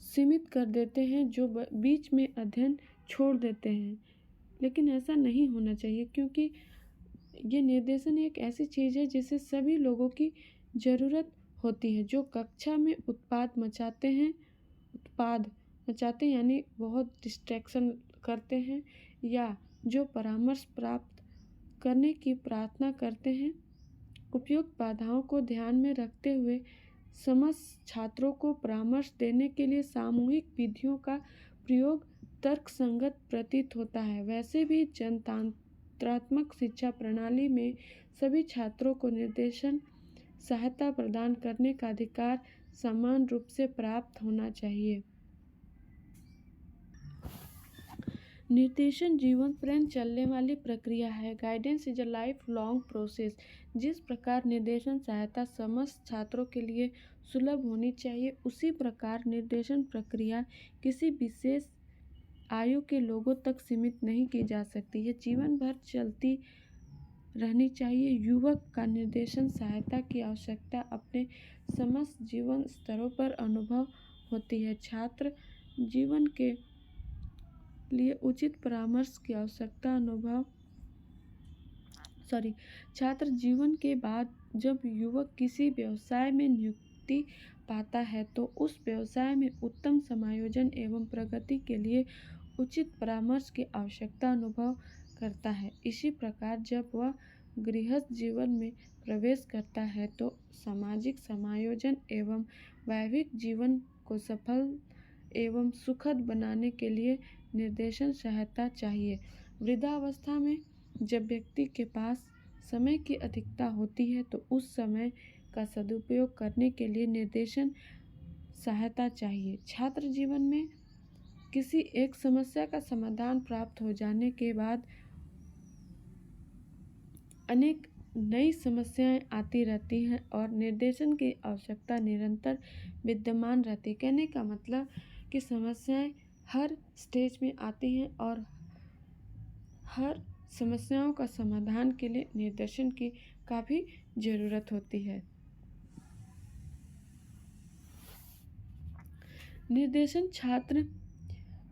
Speaker 1: सीमित कर देते हैं जो बीच में अध्ययन छोड़ देते हैं। लेकिन ऐसा नहीं होना चाहिए, क्योंकि ये निर्देशन एक ऐसी चीज़ है जिसे सभी लोगों की ज़रूरत होती है। जो कक्षा में उत्पाद मचाते हैं यानी बहुत डिस्ट्रैक्शन करते हैं, या जो परामर्श प्राप्त करने की प्रार्थना करते हैं, उपयुक्त बाधाओं को ध्यान में रखते हुए समस्त छात्रों को परामर्श देने के लिए सामूहिक विधियों का प्रयोग तर्कसंगत प्रतीत होता है। वैसे भी जनतांत्रात्मक शिक्षा प्रणाली में सभी छात्रों को निर्देशन सहायता प्रदान करने का अधिकार समान रूप से प्राप्त होना चाहिए। निर्देशन जीवन पर्यंत चलने वाली प्रक्रिया है। Guidance is a life long process. जिस प्रकार निर्देशन सहायता समस्त छात्रों के लिए सुलभ होनी चाहिए, उसी प्रकार निर्देशन प्रक्रिया किसी विशेष आयु के लोगों तक सीमित नहीं की जा सकती। यह जीवन भर चलती रहनी चाहिए। युवक का निर्देशन सहायता की आवश्यकता अपने समस्त जीवन स्तरों पर अनुभव होती है। छात्र जीवन के लिए उचित परामर्श की आवश्यकता छात्र जीवन के बाद जब युवक किसी व्यवसाय में नियुक्ति पाता है तो उस व्यवसाय में उत्तम समायोजन एवं प्रगति के लिए उचित परामर्श की आवश्यकता अनुभव करता है। इसी प्रकार जब वह गृहस्थ जीवन में प्रवेश करता है तो सामाजिक समायोजन एवं वैवाहिक जीवन को सफल एवं सुखद बनाने के लिए निर्देशन सहायता चाहिए। वृद्धावस्था में जब व्यक्ति के पास समय की अधिकता होती है तो उस समय का सदुपयोग करने के लिए निर्देशन सहायता चाहिए। छात्र जीवन में किसी एक समस्या का समाधान प्राप्त हो जाने के बाद अनेक नई समस्याएं आती रहती हैं और निर्देशन की आवश्यकता निरंतर विद्यमान रहती है। कहने का मतलब कि समस्याएं हर स्टेज में आती हैं और हर समस्याओं का समाधान के लिए निर्देशन की काफ़ी ज़रूरत होती है। निर्देशन छात्र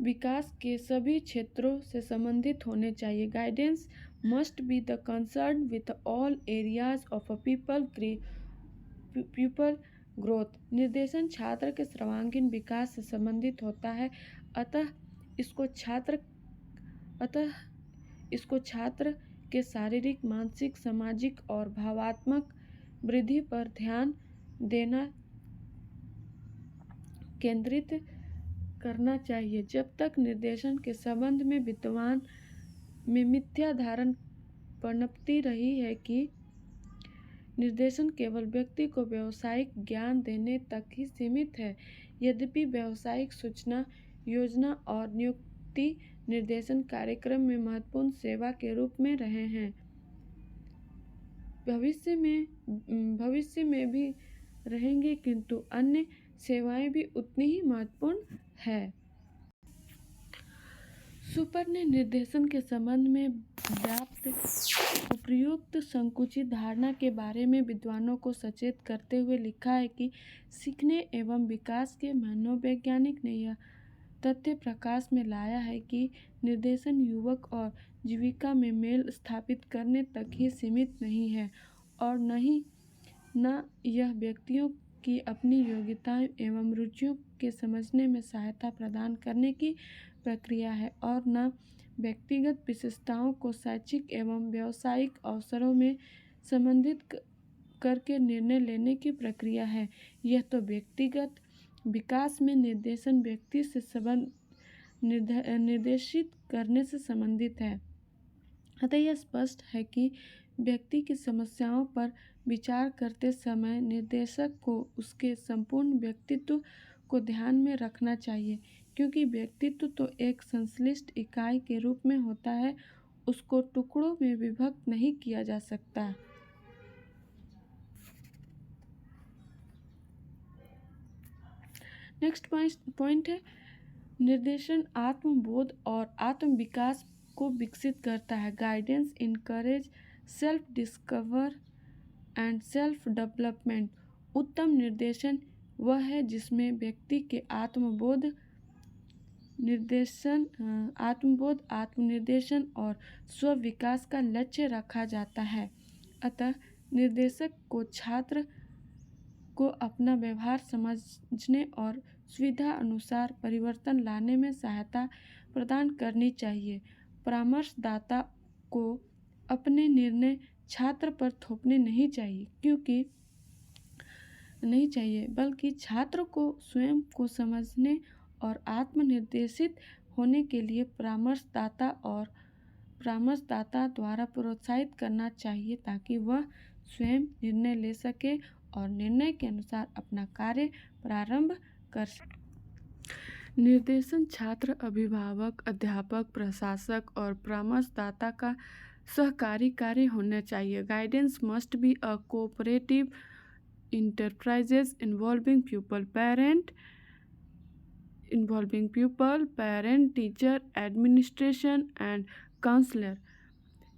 Speaker 1: विकास के सभी क्षेत्रों से संबंधित होने चाहिए। Guidance must be the concern with all areas of a pupil growth. निर्देशन छात्र के सर्वांगीण विकास से संबंधित होता है, अतः इसको छात्र के शारीरिक, मानसिक, सामाजिक और भावात्मक वृद्धि पर ध्यान देना केंद्रित करना चाहिए। जब तक निर्देशन के संबंध में विद्वान में मिथ्या धारणा पनपती रही है कि निर्देशन केवल व्यक्ति को व्यावसायिक ज्ञान देने तक ही सीमित है, यद्यपि व्यावसायिक सूचना, योजना और नियुक्ति निर्देशन कार्यक्रम में महत्वपूर्ण सेवा के रूप में रहे हैं, भविष्य में भी रहेंगे, किंतु अन्य सेवाएं भी उतनी ही महत्वपूर्ण है। सुपर ने निर्देशन के संबंध में व्याप्त उपयुक्त संकुचित धारणा के बारे में विद्वानों को सचेत करते हुए लिखा है कि सीखने एवं विकास के मनोवैज्ञानिक ने यह तथ्य प्रकाश में लाया है कि निर्देशन युवक और जीविका में मेल स्थापित करने तक ही सीमित नहीं है और न यह व्यक्तियों की अपनी योग्यताएं एवं रुचियों के समझने में सहायता प्रदान करने की प्रक्रिया है और न व्यक्तिगत विशेषताओं को शैक्षिक एवं व्यावसायिक अवसरों में संबंधित करके निर्णय लेने की प्रक्रिया है। यह तो व्यक्तिगत विकास में निर्देशन व्यक्ति से संबंध निर्देशित करने से संबंधित है। अतः यह स्पष्ट है कि व्यक्ति की समस्याओं पर विचार करते समय निर्देशक को उसके संपूर्ण व्यक्तित्व को ध्यान में रखना चाहिए, क्योंकि व्यक्तित्व तो एक संश्लिष्ट इकाई के रूप में होता है, उसको टुकड़ों में विभक्त नहीं किया जा सकता। नेक्स्ट पॉइंट है, निर्देशन आत्मबोध और आत्म विकास को विकसित करता है। Guidance encourage self discover and self development. उत्तम निर्देशन वह है जिसमें व्यक्ति के आत्मबोध, आत्मनिर्देशन और स्व विकास का लक्ष्य रखा जाता है। अतः निर्देशक को छात्र को अपना व्यवहार समझने और सुविधा अनुसार परिवर्तन लाने में सहायता प्रदान करनी चाहिए। परामर्शदाता को अपने निर्णय छात्र पर थोपने नहीं चाहिए, बल्कि छात्र को स्वयं को समझने और आत्मनिर्देशित होने के लिए परामर्शदाता द्वारा प्रोत्साहित करना चाहिए, ताकि वह स्वयं निर्णय ले सके और निर्णय के अनुसार अपना कार्य प्रारंभ कर सके। निर्देशन छात्र, अभिभावक, अध्यापक, प्रशासक और परामर्शदाता का सहकारी कार्य होना चाहिए। Guidance must be a cooperative enterprises involving pupil, parent, teacher, administration and counselor।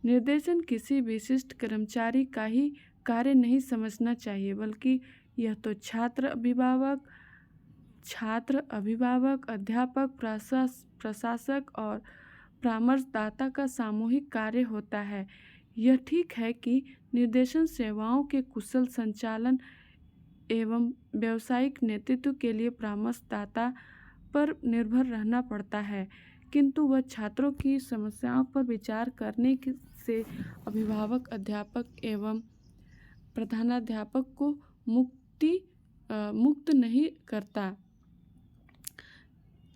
Speaker 1: निर्देशन किसी विशिष्ट कर्मचारी का ही कार्य नहीं समझना चाहिए, बल्कि यह तो छात्र, अभिभावक, अध्यापक, प्रशासक और परामर्शदाता का सामूहिक कार्य होता है। यह ठीक है कि निर्देशन सेवाओं के कुशल संचालन एवं व्यावसायिक नेतृत्व के लिए परामर्शदाता पर निर्भर रहना पड़ता है, किंतु वह छात्रों की समस्याओं पर विचार करने से अभिभावक, अध्यापक एवं प्रधानाध्यापक को मुक्त नहीं करता।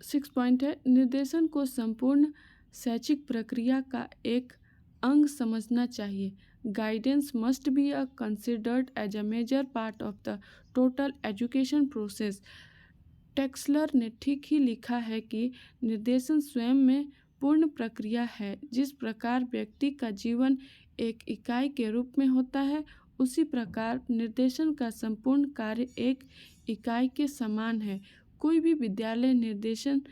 Speaker 1: 6 पॉइंट है, निर्देशन को संपूर्ण शैक्षिक प्रक्रिया का एक अंग समझना चाहिए। Guidance must be considered as a major part of the total education process. Traxler ने ठीक ही लिखा है कि निर्देशन स्वयं में पूर्ण प्रक्रिया है। जिस प्रकार व्यक्ति का जीवन एक इकाई के रूप में होता है, उसी प्रकार निर्देशन का संपूर्ण कार्य एक इकाई के समान है। कोई भी विद्यालय निर्देशन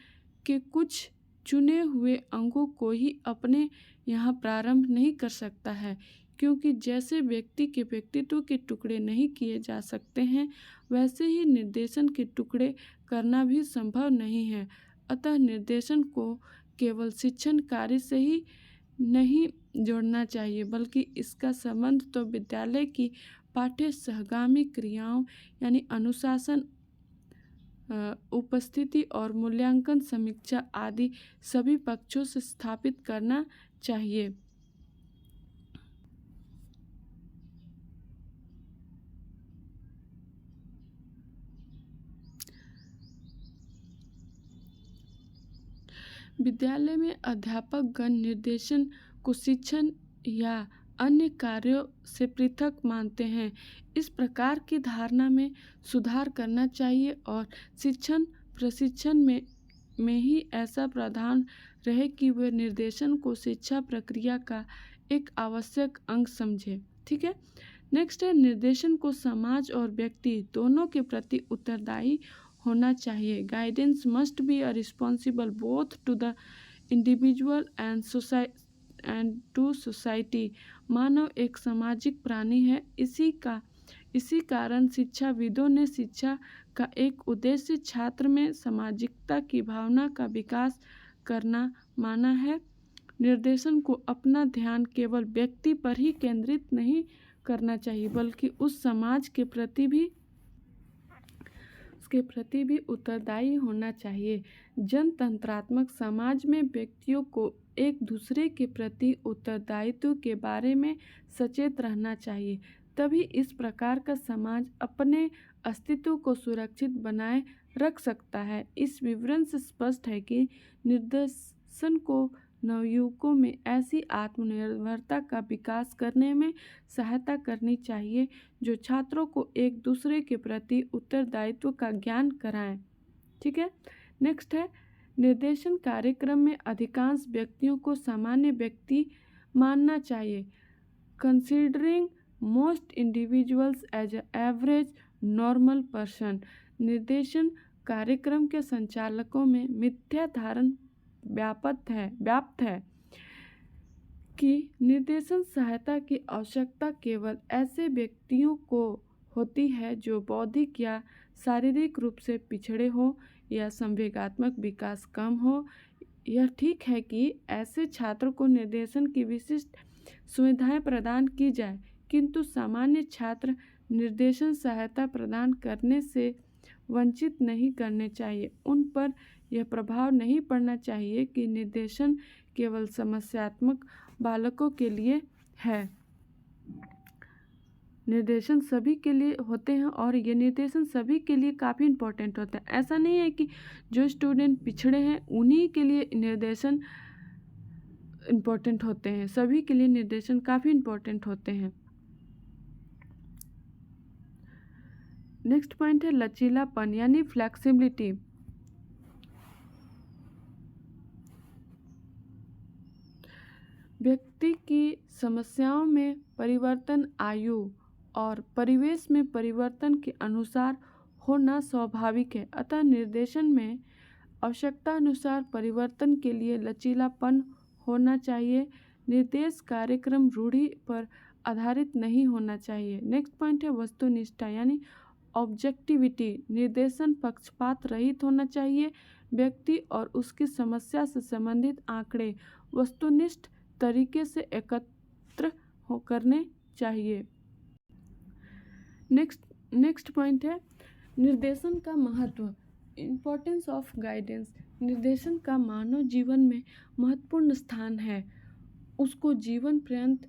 Speaker 1: के कुछ चुने हुए अंगों को ही अपने यहाँ प्रारंभ नहीं कर सकता है, क्योंकि जैसे व्यक्ति के व्यक्तित्व के टुकड़े नहीं किए जा सकते हैं, वैसे ही निर्देशन के टुकड़े करना भी संभव नहीं है। अतः निर्देशन को केवल शिक्षण कार्य से ही नहीं जोड़ना चाहिए, बल्कि इसका संबंध तो विद्यालय की पाठ्य सहगामी क्रियाओं यानी अनुशासन, उपस्थिति और मूल्यांकन, समीक्षा आदि सभी पक्षों से स्थापित करना चाहिए। विद्यालय में अध्यापक गण निर्देशन को शिक्षण या अन्य कार्यों से पृथक मानते हैं। इस प्रकार की धारणा में सुधार करना चाहिए और शिक्षण प्रशिक्षण में ही ऐसा प्रावधान रहे कि वे निर्देशन को शिक्षा प्रक्रिया का एक आवश्यक अंग समझे। ठीक है, नेक्स्ट है निर्देशन को समाज और व्यक्ति दोनों के प्रति उत्तरदायी होना चाहिए। Guidance must be a responsible both to the individual and to society. मानव एक सामाजिक प्राणी है। इसी कारण शिक्षाविदों ने शिक्षा का एक उद्देश्य छात्र में सामाजिकता की भावना का विकास करना माना है। निर्देशन को अपना ध्यान केवल व्यक्ति पर ही केंद्रित नहीं करना चाहिए, बल्कि उस समाज के प्रति भी उत्तरदायी होना चाहिए। जनतंत्रात्मक समाज में व्यक्तियों को एक दूसरे के प्रति उत्तरदायित्व के बारे में सचेत रहना चाहिए। तभी इस प्रकार का समाज अपने अस्तित्व को सुरक्षित बनाए रख सकता है। इस विवरण से स्पष्ट है कि निर्देशन को नवयुवकों में ऐसी आत्मनिर्भरता का विकास करने में सहायता करनी चाहिए जो छात्रों को एक दूसरे के प्रति उत्तरदायित्व का ज्ञान कराएं। ठीक है, नेक्स्ट है निर्देशन कार्यक्रम में अधिकांश व्यक्तियों को सामान्य व्यक्ति मानना चाहिए। Considering most individuals as average normal person. निर्देशन कार्यक्रम के संचालकों में मिथ्या धारणा व्याप्त है कि निर्देशन सहायता की आवश्यकता केवल ऐसे व्यक्तियों को होती है जो बौद्धिक या शारीरिक रूप से पिछड़े हो या संवेगात्मक विकास कम हो। यह ठीक है कि ऐसे छात्र को निर्देशन की विशिष्ट सुविधाएं प्रदान की जाए, किंतु सामान्य छात्र निर्देशन सहायता प्रदान करने से वंचित नहीं करने चाहिए। उन पर यह प्रभाव नहीं पड़ना चाहिए कि निर्देशन केवल समस्यात्मक बालकों के लिए है। निर्देशन सभी के लिए होते हैं और ये निर्देशन सभी के लिए काफ़ी इम्पोर्टेंट होता है। ऐसा नहीं है कि जो स्टूडेंट पिछड़े हैं उन्हीं के लिए निर्देशन इम्पोर्टेंट होते हैं, सभी के लिए निर्देशन काफ़ी इम्पोर्टेंट होते हैं। नेक्स्ट पॉइंट है लचीलापन यानी फ्लेक्सिबिलिटी। व्यक्ति की समस्याओं में परिवर्तन आयु और परिवेश में परिवर्तन के अनुसार होना स्वाभाविक है। अतः निर्देशन में आवश्यकता अनुसार परिवर्तन के लिए लचीलापन होना चाहिए। निर्देश कार्यक्रम रूढ़ि पर आधारित नहीं होना चाहिए। नेक्स्ट पॉइंट है वस्तुनिष्ठा यानी ऑब्जेक्टिविटी। निर्देशन पक्षपात रहित होना चाहिए। व्यक्ति और उसकी समस्या से संबंधित आंकड़े वस्तुनिष्ठ तरीके से एकत्र करने चाहिए। नेक्स्ट पॉइंट है निर्देशन का महत्व, इम्पोर्टेंस ऑफ गाइडेंस। निर्देशन का मानव जीवन में महत्वपूर्ण स्थान है। उसको जीवन पर्यंत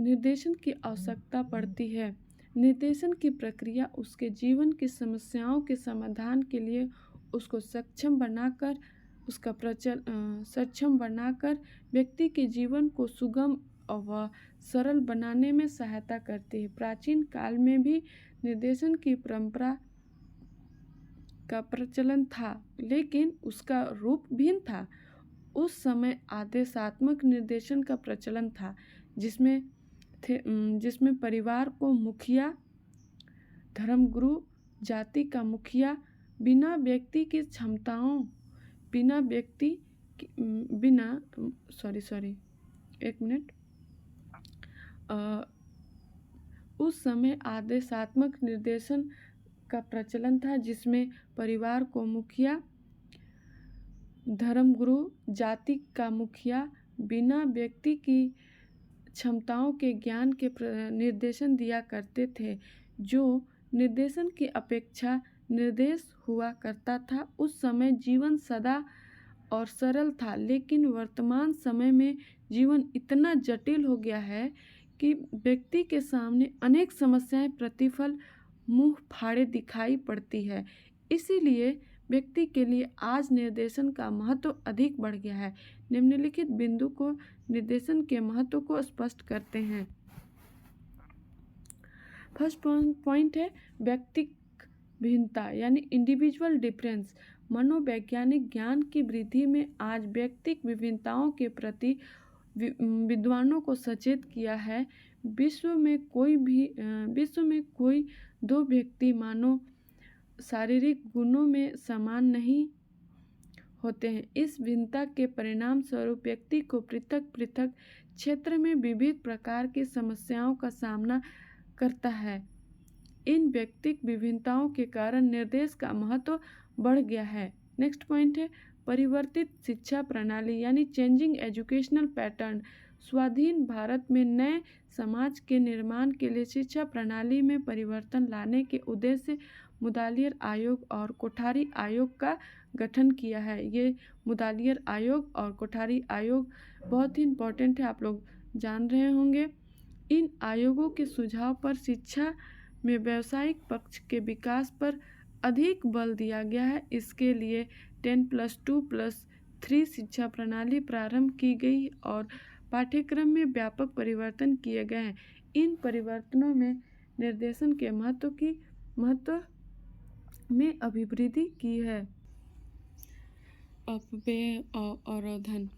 Speaker 1: निर्देशन की आवश्यकता पड़ती है। निर्देशन की प्रक्रिया उसके जीवन की समस्याओं के समाधान के लिए उसको सक्षम बनाकर व्यक्ति के जीवन को सुगम व सरल बनाने में सहायता करती है। प्राचीन काल में भी निर्देशन की परंपरा का प्रचलन था, लेकिन उसका रूप भिन्न था। उस समय आदेशात्मक निर्देशन का प्रचलन था, जिसमें परिवार को मुखिया, धर्मगुरु, जाति का मुखिया बिना व्यक्ति की क्षमताओं उस समय आदेशात्मक निर्देशन का प्रचलन था, जिसमें परिवार को मुखिया, धर्मगुरु, जाति का मुखिया बिना व्यक्ति की क्षमताओं के ज्ञान के निर्देशन दिया करते थे। जो निर्देशन की अपेक्षा निर्देश हुआ करता था। उस समय जीवन सदा और सरल था, लेकिन वर्तमान समय में जीवन इतना जटिल हो गया है कि व्यक्ति के सामने अनेक समस्याएं प्रतिफल मुंह फाड़े दिखाई पड़ती है। इसीलिए व्यक्ति के लिए आज निर्देशन का महत्व अधिक बढ़ गया है। निम्नलिखित बिंदु को निर्देशन के महत्व को स्पष्ट करते हैं। फर्स्ट पॉइंट है व्यक्तिक भिन्नता यानी इंडिविजुअल डिफरेंस। मनोवैज्ञानिक ज्ञान की वृद्धि में आज व्यक्तिक विभिन्नताओं के प्रति विद्वानों को सचेत किया है। विश्व में कोई दो व्यक्ति मानो शारीरिक गुणों में समान नहीं होते हैं। इस भिन्नता के परिणाम स्वरूप व्यक्ति को पृथक पृथक क्षेत्र में विविध प्रकार की समस्याओं का सामना करता है। इन व्यक्तिक विभिन्नताओं के कारण निर्देश का महत्व बढ़ गया है। नेक्स्ट पॉइंट है परिवर्तित शिक्षा प्रणाली यानी चेंजिंग एजुकेशनल पैटर्न। स्वाधीन भारत में नए समाज के निर्माण के लिए शिक्षा प्रणाली में परिवर्तन लाने के उद्देश्य से मुदालियर आयोग और कोठारी आयोग का गठन किया है। ये मुदालियर आयोग और कोठारी आयोग बहुत ही इम्पोर्टेंट है, आप लोग जान रहे होंगे। इन आयोगों के सुझाव पर शिक्षा में व्यावसायिक पक्ष के विकास पर अधिक बल दिया गया है। इसके लिए 10+2+3 शिक्षा प्रणाली प्रारंभ की गई और पाठ्यक्रम में व्यापक परिवर्तन किए गए हैं। इन परिवर्तनों में निर्देशन के महत्व में अभिवृद्धि की है। अपव्यय और अवरोधन,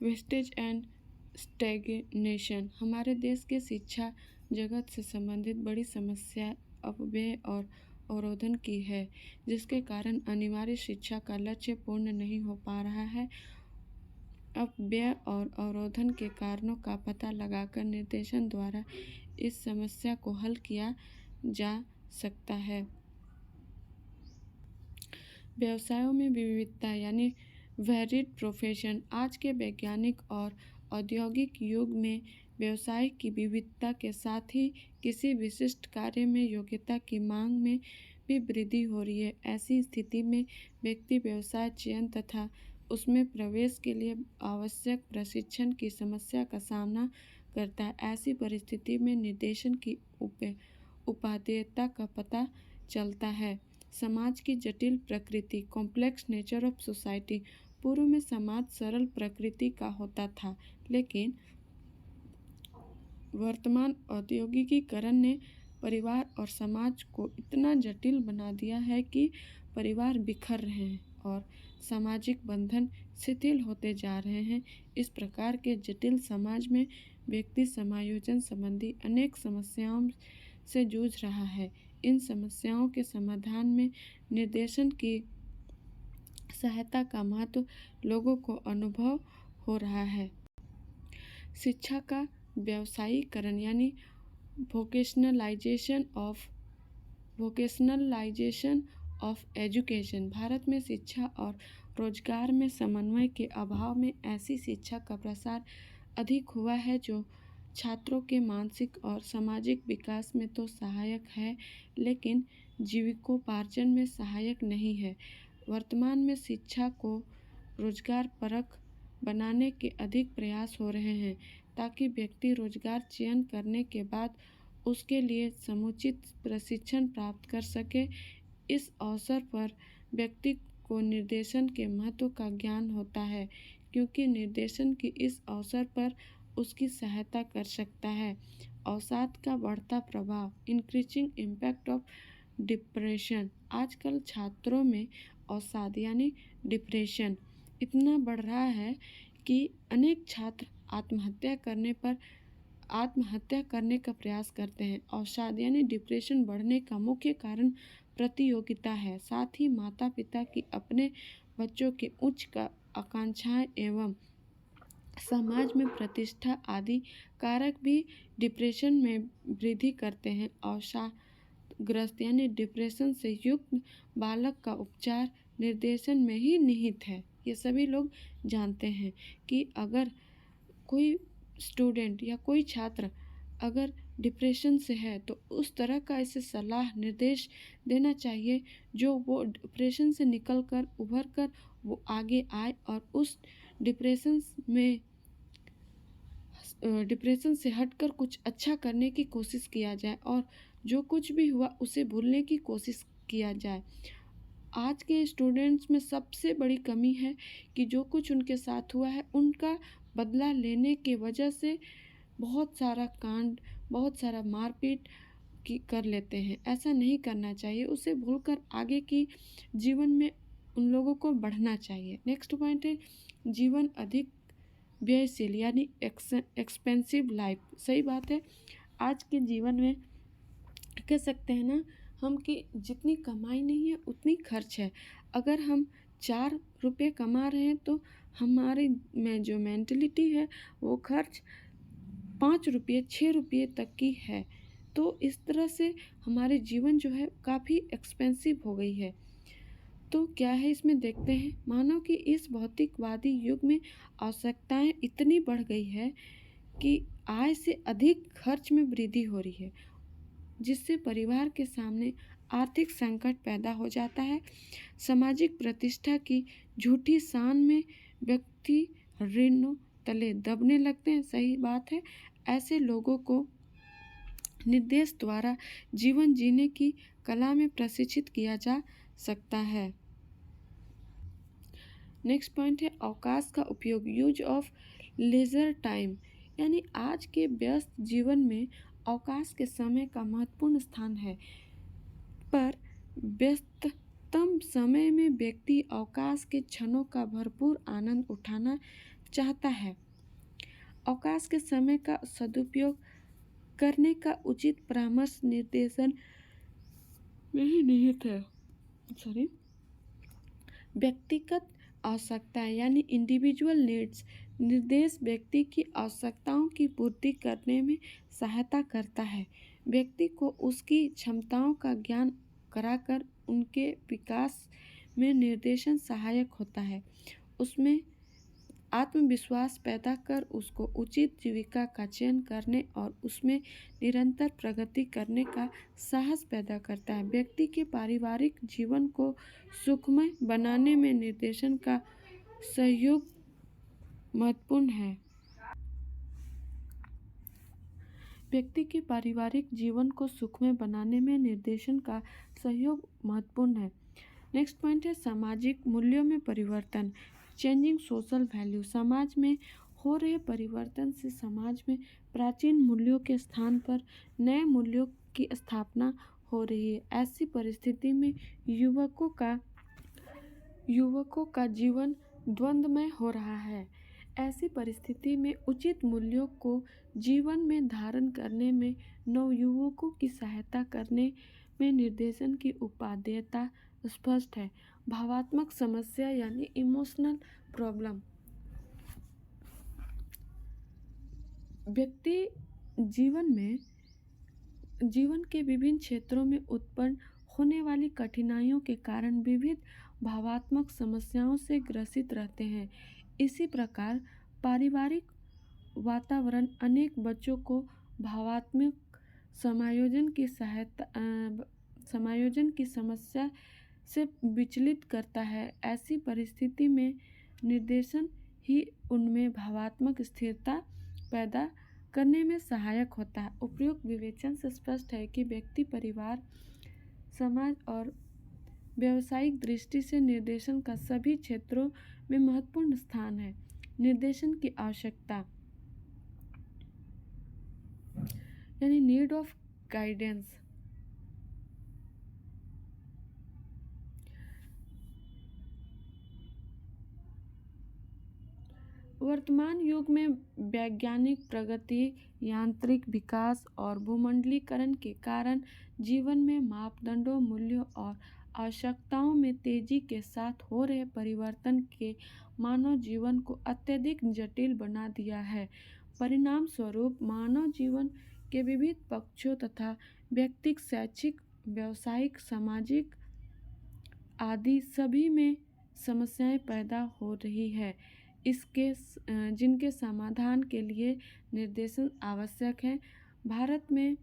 Speaker 1: वेस्टेज एंड स्टैग्नेशन। हमारे देश के शिक्षा जगत से संबंधित बड़ी समस्या अपव्यय और अवरोधन की है, जिसके कारण अनिवार्य शिक्षा का लक्ष्य पूर्ण नहीं हो पा रहा है। अपव्यय और अवरोधन के कारणों का पता लगाकर निर्देशन द्वारा इस समस्या को हल किया जा सकता है। व्यवसायों में विविधता यानी वेरिड प्रोफेशन। आज के वैज्ञानिक और औद्योगिक युग में व्यवसाय की विविधता के साथ ही किसी विशिष्ट कार्य में योग्यता की मांग में भी वृद्धि हो रही है। ऐसी स्थिति में व्यक्ति व्यवसाय चयन तथा उसमें प्रवेश के लिए आवश्यक प्रशिक्षण की समस्या का सामना करता है। ऐसी परिस्थिति में निर्देशन की उपादेयता का पता चलता है। समाज की जटिल प्रकृति, कॉम्प्लेक्स नेचर ऑफ सोसाइटी। पूर्व में समाज सरल प्रकृति का होता था, लेकिन वर्तमान औद्योगिकीकरण ने परिवार और समाज को इतना जटिल बना दिया है कि परिवार बिखर रहे हैं और सामाजिक बंधन शिथिल होते जा रहे हैं। इस प्रकार के जटिल समाज में व्यक्ति समायोजन संबंधी अनेक समस्याओं से जूझ रहा है। इन समस्याओं के समाधान में निर्देशन की सहायता का महत्व लोगों को अनुभव हो रहा है। शिक्षा का व्यावसायीकरण यानी वोकेशनलाइजेशन ऑफ एजुकेशन। भारत में शिक्षा और रोजगार में समन्वय के अभाव में ऐसी शिक्षा का प्रसार अधिक हुआ है जो छात्रों के मानसिक और सामाजिक विकास में तो सहायक है, लेकिन जीविकोपार्जन में सहायक नहीं है। वर्तमान में शिक्षा को रोजगार परक बनाने के अधिक प्रयास हो रहे हैं, ताकि व्यक्ति रोजगार चयन करने के बाद उसके लिए समुचित प्रशिक्षण प्राप्त कर सके। इस अवसर पर व्यक्ति को निर्देशन के महत्व का ज्ञान होता है, क्योंकि निर्देशन की इस अवसर पर उसकी सहायता कर सकता है। अवसाद का बढ़ता प्रभाव, इंक्रीजिंग इम्पैक्ट ऑफ डिप्रेशन। आजकल छात्रों में अवसाद यानी डिप्रेशन इतना बढ़ रहा है कि अनेक छात्र आत्महत्या करने का प्रयास करते हैं। अवसाद यानी डिप्रेशन बढ़ने का मुख्य कारण प्रतियोगिता है। साथ ही माता पिता की अपने बच्चों के उच्च आकांक्षाएं एवं समाज में प्रतिष्ठा आदि कारक भी डिप्रेशन में वृद्धि करते हैं। अवसादग्रस्त यानी डिप्रेशन से युक्त बालक का उपचार निर्देशन में ही निहित है। ये सभी लोग जानते हैं कि अगर कोई स्टूडेंट या कोई छात्र अगर डिप्रेशन से है तो उस तरह का इसे सलाह निर्देश देना चाहिए जो वो डिप्रेशन से निकल कर उभर कर वो आगे आए और उस डिप्रेशन में डिप्रेशन से हटकर कुछ अच्छा करने की कोशिश किया जाए और जो कुछ भी हुआ उसे भूलने की कोशिश किया जाए। आज के स्टूडेंट्स में सबसे बड़ी कमी है कि जो कुछ उनके साथ हुआ है उनका बदला लेने के वजह से बहुत सारा कांड, बहुत सारा मारपीट की कर लेते हैं। ऐसा नहीं करना चाहिए, उसे भूलकर आगे की जीवन में उन लोगों को बढ़ना चाहिए। नेक्स्ट पॉइंट है जीवन अधिक व्ययशील यानी एक्सपेंसिव लाइफ। सही बात है, आज के जीवन में कह सकते हैं ना हम कि जितनी कमाई नहीं है उतनी खर्च है। अगर हम 4 रुपये कमा रहे हैं तो हमारे में जो मेंटलिटी है वो खर्च 5 रुपये 6 रुपये तक की है। तो इस तरह से हमारे जीवन जो है काफ़ी एक्सपेंसिव हो गई है। तो क्या है इसमें देखते हैं, मानो कि इस भौतिकवादी युग में आवश्यकताएं इतनी बढ़ गई है कि आय से अधिक खर्च में वृद्धि हो रही है, जिससे परिवार के सामने आर्थिक संकट पैदा हो जाता है। सामाजिक प्रतिष्ठा की झूठी सान में व्यक्ति ऋणों तले दबने लगते हैं। सही बात है, ऐसे लोगों को निर्देश द्वारा जीवन जीने की कला में प्रशिक्षित किया जा सकता है। नेक्स्ट पॉइंट है अवकाश का उपयोग, यूज ऑफ लेजर टाइम। यानी आज के व्यस्त जीवन में अवकाश के समय का महत्वपूर्ण स्थान है, पर व्यस्ततम समय में व्यक्ति अवकाश के क्षणों का भरपूर आनंद उठाना चाहता है। अवकाश के समय का सदुपयोग करने का उचित परामर्श निर्देशन में ही निहित है। व्यक्तिगत आवश्यकताएं यानी इंडिविजुअल नीड्स। निर्देश व्यक्ति की आवश्यकताओं की पूर्ति करने में सहायता करता है। व्यक्ति को उसकी क्षमताओं का ज्ञान कराकर उनके विकास में निर्देशन सहायक होता है। उसमें आत्मविश्वास पैदा कर उसको उचित जीविका का चयन करने और उसमें निरंतर प्रगति करने का साहस पैदा करता है। व्यक्ति के पारिवारिक जीवन को सुखमय बनाने में निर्देशन का सहयोग महत्वपूर्ण है। व्यक्ति के पारिवारिक जीवन को सुखमय बनाने में निर्देशन का सहयोग महत्वपूर्ण है। नेक्स्ट पॉइंट है सामाजिक मूल्यों में परिवर्तन, चेंजिंग सोशल वैल्यू। समाज में हो रहे परिवर्तन से समाज में प्राचीन मूल्यों के स्थान पर नए मूल्यों की स्थापना हो रही है। ऐसी परिस्थिति में युवकों का जीवन द्वंद्वमय हो रहा है। ऐसी परिस्थिति में उचित मूल्यों को जीवन में धारण करने में नवयुवकों की सहायता करने में निर्देशन की उपादेयता स्पष्ट है। भावात्मक समस्या यानी इमोशनल प्रॉब्लम। व्यक्ति जीवन के विभिन्न क्षेत्रों में उत्पन्न होने वाली कठिनाइयों के कारण विविध भावात्मक समस्याओं से ग्रसित रहते हैं। इसी प्रकार पारिवारिक वातावरण अनेक बच्चों को भावात्मक समायोजन की समस्या से विचलित करता है। ऐसी परिस्थिति में निर्देशन ही उनमें भावात्मक स्थिरता पैदा करने में सहायक होता है। उपयुक्त विवेचन से स्पष्ट है कि व्यक्ति, परिवार, समाज और व्यावसायिक दृष्टि से निर्देशन का सभी क्षेत्रों में महत्वपूर्ण स्थान है। निर्देशन की आवश्यकता यानी नीड ऑफ गाइडेंस। वर्तमान युग में वैज्ञानिक प्रगति, यांत्रिक विकास और भूमंडलीकरण के कारण जीवन में मापदंडों, मूल्यों और आवश्यकताओं में तेजी के साथ हो रहे परिवर्तन के मानव जीवन को अत्यधिक जटिल बना दिया है। परिणाम स्वरूप मानव जीवन के विविध पक्षों तथा व्यक्तिगत, शैक्षिक, व्यावसायिक, सामाजिक आदि सभी में समस्याएं पैदा हो रही है। जिनके समाधान के लिए निर्देशन आवश्यक है। भारत में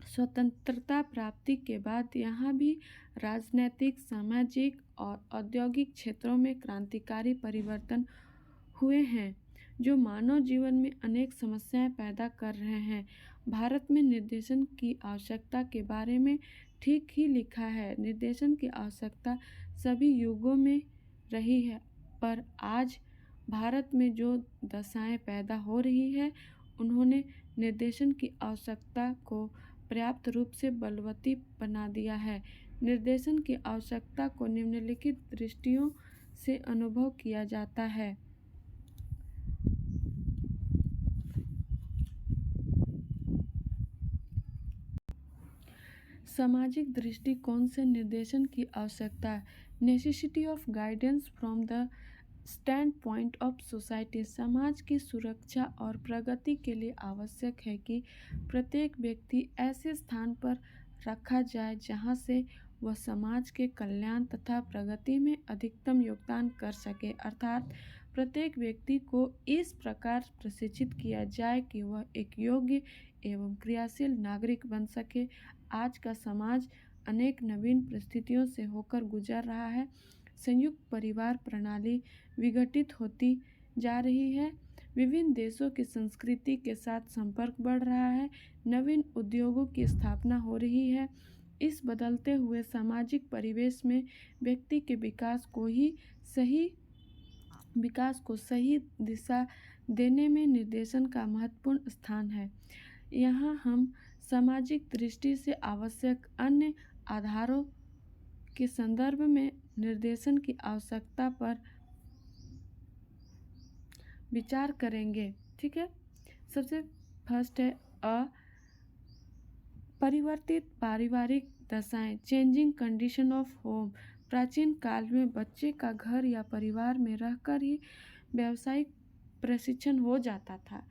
Speaker 1: स्वतंत्रता प्राप्ति के बाद यहाँ भी राजनैतिक, सामाजिक और औद्योगिक क्षेत्रों में क्रांतिकारी परिवर्तन हुए हैं जो मानव जीवन में अनेक समस्याएं पैदा कर रहे हैं। भारत में निर्देशन की आवश्यकता के बारे में ठीक ही लिखा है। निर्देशन की आवश्यकता सभी युगों में रही है, पर आज भारत में जो दशाएं पैदा हो रही है उन्होंने निर्देशन की आवश्यकता को पर्याप्त रूप से बलवती बना दिया है। निर्देशन की आवश्यकता को निम्नलिखित दृष्टियों से अनुभव किया जाता है। सामाजिक दृष्टिकोण से निर्देशन की आवश्यकता। Necessity of guidance from the stand point of society. समाज की सुरक्षा और प्रगति के लिए आवश्यक है कि प्रत्येक व्यक्ति ऐसे स्थान पर रखा जाए जहां से वह समाज के कल्याण तथा प्रगति में अधिकतम योगदान कर सके, अर्थात प्रत्येक व्यक्ति को इस प्रकार प्रशिक्षित किया जाए कि वह एक योग्य एवं क्रियाशील नागरिक बन सके। आज का समाज अनेक नवीन परिस्थितियों से होकर गुजर रहा है। संयुक्त परिवार प्रणाली विघटित होती जा रही है। विभिन्न देशों की संस्कृति के साथ संपर्क बढ़ रहा है। नवीन उद्योगों की स्थापना हो रही है। इस बदलते हुए सामाजिक परिवेश में व्यक्ति के विकास को सही दिशा देने में निर्देशन का महत्वपूर्ण स्थान है। यहाँ हम सामाजिक दृष्टि से आवश्यक अन्य आधारों के संदर्भ में निर्देशन की आवश्यकता पर विचार करेंगे। ठीक है, सबसे फर्स्ट है परिवर्तित पारिवारिक दशाएं, चेंजिंग कंडीशन ऑफ होम। प्राचीन काल में बच्चे का घर या परिवार में रहकर ही व्यावसायिक प्रशिक्षण हो जाता था।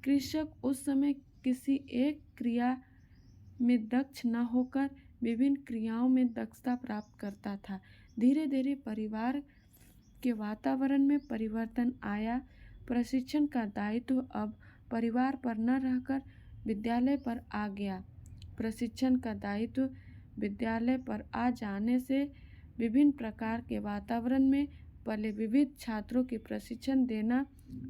Speaker 1: कृषक उस समय किसी एक क्रिया में दक्ष न होकर विभिन्न क्रियाओं में दक्षता प्राप्त करता था। धीरे धीरे परिवार के वातावरण में परिवर्तन आया। प्रशिक्षण का दायित्व अब परिवार पर न रहकर विद्यालय पर आ गया। प्रशिक्षण का दायित्व विद्यालय पर आ जाने से विभिन्न प्रकार के वातावरण में पले विविध छात्रों के प्रशिक्षण देना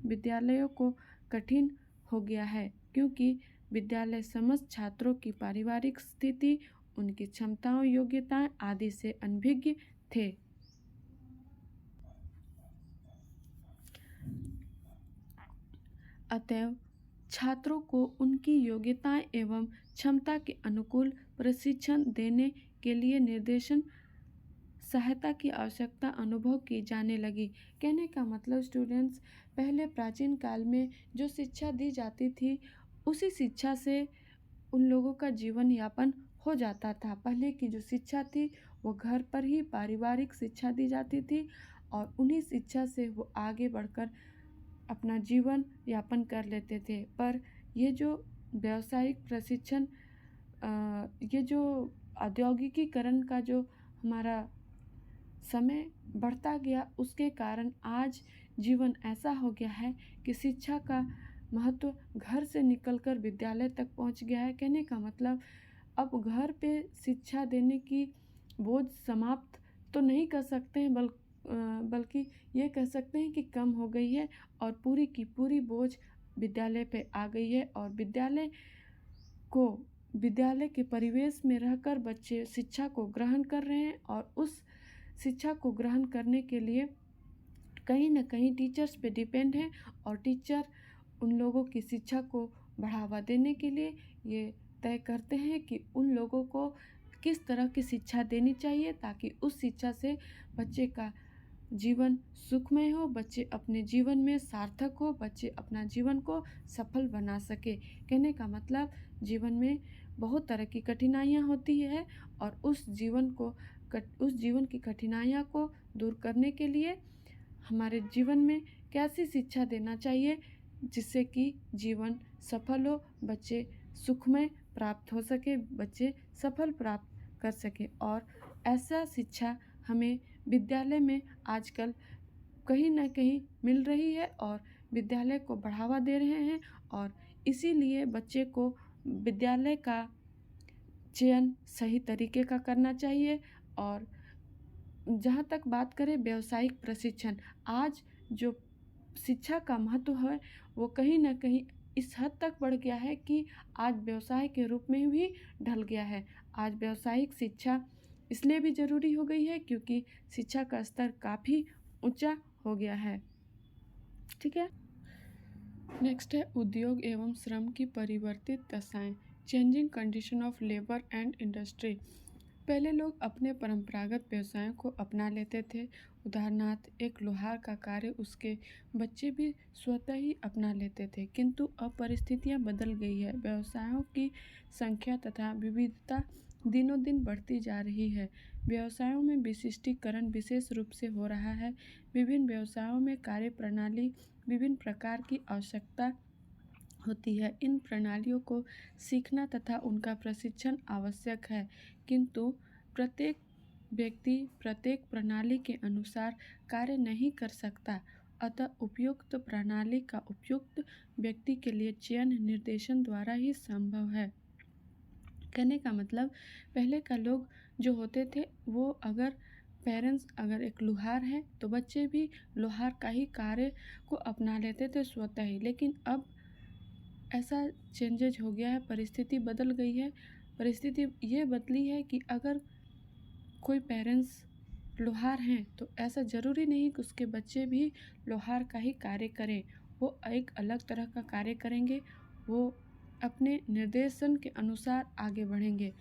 Speaker 1: विद्यालयों को कठिन हो गया है, क्योंकि विद्यालय समस्त छात्रों की पारिवारिक स्थिति, उनकी क्षमताओं, योग्यताएं आदि से अनभिज्ञ थे। अतएव छात्रों को उनकी योग्यताएं एवं क्षमता के अनुकूल प्रशिक्षण देने के लिए निर्देशन सहायता की आवश्यकता अनुभव की जाने लगी। कहने का मतलब स्टूडेंट्स, पहले प्राचीन काल में जो शिक्षा दी जाती थी उसी शिक्षा से उन लोगों का जीवन यापन हो जाता था। पहले की जो शिक्षा थी वो घर पर ही पारिवारिक शिक्षा दी जाती थी और उन्हीं शिक्षा से वो आगे बढ़कर अपना जीवन यापन कर लेते थे। पर ये जो व्यावसायिक प्रशिक्षण, ये जो औद्योगिकीकरण का जो हमारा समय बढ़ता गया, उसके कारण आज जीवन ऐसा हो गया है कि शिक्षा का महत्व घर से निकलकर विद्यालय तक पहुंच गया है। कहने का मतलब अब घर पे शिक्षा देने की बोझ समाप्त तो नहीं कर सकते हैं, बल्कि ये कह सकते हैं कि कम हो गई है और पूरी की पूरी बोझ विद्यालय पे आ गई है। और विद्यालय के परिवेश में रहकर बच्चे शिक्षा को ग्रहण कर रहे हैं और उस शिक्षा को ग्रहण करने के लिए कहीं ना कहीं टीचर्स पे डिपेंड है और टीचर उन लोगों की शिक्षा को बढ़ावा देने के लिए ये तय करते हैं कि उन लोगों को किस तरह की शिक्षा देनी चाहिए ताकि उस शिक्षा से बच्चे का जीवन सुखमय हो, बच्चे अपने जीवन में सार्थक हो, बच्चे अपना जीवन को सफल बना सके। कहने का मतलब जीवन में बहुत तरह की कठिनाइयाँ होती है और उस जीवन की कठिनाइयाँ को दूर करने के लिए हमारे जीवन में कैसी शिक्षा देना चाहिए जिससे कि जीवन सफल हो, बच्चे सुखमय प्राप्त हो सके, बच्चे सफल प्राप्त कर सके। और ऐसा शिक्षा हमें विद्यालय में आजकल कहीं ना कहीं मिल रही है और विद्यालय को बढ़ावा दे रहे हैं, और इसीलिए बच्चे को विद्यालय का चयन सही तरीके का करना चाहिए। और जहाँ तक बात करें व्यावसायिक प्रशिक्षण, आज जो शिक्षा का महत्व है वो कहीं ना कहीं इस हद तक बढ़ गया है कि आज व्यवसाय के रूप में भी ढल गया है। आज व्यावसायिक शिक्षा इसलिए भी ज़रूरी हो गई है क्योंकि शिक्षा का स्तर काफ़ी ऊंचा हो गया है। ठीक है, नेक्स्ट है उद्योग एवं श्रम की परिवर्तित दशाएं, changing condition of labour and industry. पहले लोग अपने परंपरागत व्यवसायों को अपना लेते थे। उदाहरणार्थ एक लोहार का कार्य उसके बच्चे भी स्वतः ही अपना लेते थे, किंतु अब परिस्थितियां बदल गई है। व्यवसायों की संख्या तथा विविधता दिनों दिन बढ़ती जा रही है। व्यवसायों में विशिष्टीकरण विशेष रूप से हो रहा है। विभिन्न व्यवसायों में कार्य प्रणाली विभिन्न प्रकार की आवश्यकता होती है। इन प्रणालियों को सीखना तथा उनका प्रशिक्षण आवश्यक है, किंतु प्रत्येक व्यक्ति प्रत्येक प्रणाली के अनुसार कार्य नहीं कर सकता। अतः उपयुक्त प्रणाली का उपयुक्त व्यक्ति के लिए चयन निर्देशन द्वारा ही संभव है। कहने का मतलब, पहले का लोग जो होते थे वो पेरेंट्स अगर एक लोहार है तो बच्चे भी लोहार का ही कार्य को अपना लेते थे स्वतः ही। लेकिन अब ऐसा चेंजेज हो गया है, परिस्थिति बदल गई है। परिस्थिति ये बदली है कि अगर कोई पेरेंट्स लोहार हैं तो ऐसा ज़रूरी नहीं कि उसके बच्चे भी लोहार का ही कार्य करें। वो एक अलग तरह का कार्य करेंगे, वो अपने निर्देशन के अनुसार आगे बढ़ेंगे।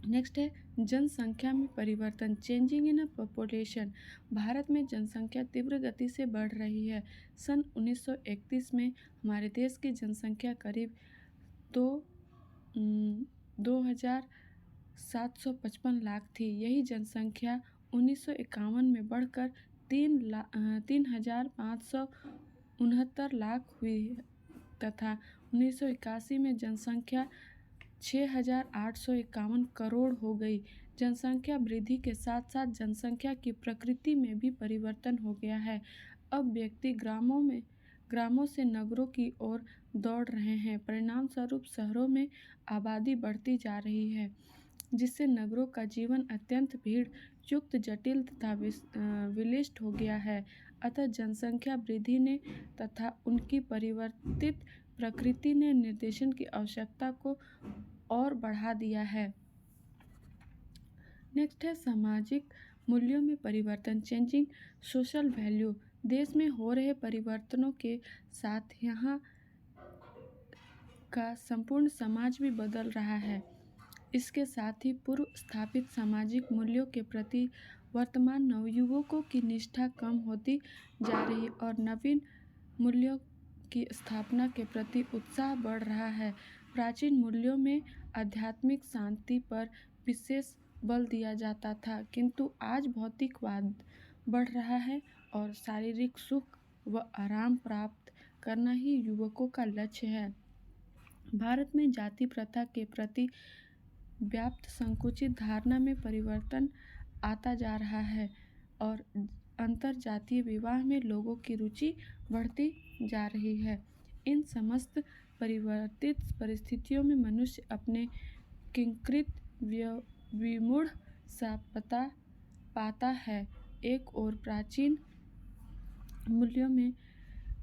Speaker 1: नेक्स्ट है जनसंख्या में परिवर्तन, चेंजिंग इन पॉपुलेशन। भारत में जनसंख्या तीव्र गति से बढ़ रही है। सन 1931 में हमारे देश की जनसंख्या करीब 2,755 लाख थी। यही जनसंख्या 1951 में बढ़कर 3,569 लाख हुई तथा 1981 में जनसंख्या 6,851 करोड़ हो गई। जनसंख्या वृद्धि के साथ साथ जनसंख्या की प्रकृति में भी परिवर्तन हो गया है। अब व्यक्ति ग्रामों से नगरों की ओर दौड़ रहे हैं। परिणाम स्वरूप शहरों में आबादी बढ़ती जा रही है, जिससे नगरों का जीवन अत्यंत भीड़ युक्त, जटिल तथा विशिष्ट हो गया है। अतः जनसंख्या वृद्धि ने तथा उनकी परिवर्तित प्रकृति ने निर्देशन की आवश्यकता को और बढ़ा दिया है। नेक्स्ट है सामाजिक मूल्यों में परिवर्तन, चेंजिंग सोशल वैल्यू। देश में हो रहे परिवर्तनों के साथ यहाँ का संपूर्ण समाज भी बदल रहा है। इसके साथ ही पूर्व स्थापित सामाजिक मूल्यों के प्रति वर्तमान नवयुवकों की निष्ठा कम होती जा रही और नवीन मूल्यों की स्थापना के प्रति उत्साह बढ़ रहा है। प्राचीन मूल्यों में आध्यात्मिक शांति पर विशेष बल दिया जाता था, किंतु आज भौतिकवाद बढ़ रहा है और शारीरिक सुख व आराम प्राप्त करना ही युवकों का लक्ष्य है। भारत में जाति प्रथा के प्रति व्याप्त संकुचित धारणा में परिवर्तन आता जा रहा है और अंतर जातीय विवाह में लोगों की रुचि बढ़ती जा रही है। इन समस्त परिवर्तित परिस्थितियों में मनुष्य अपने किंकृत विमूढ़ सा पाता है। एक और प्राचीन मूल्यों में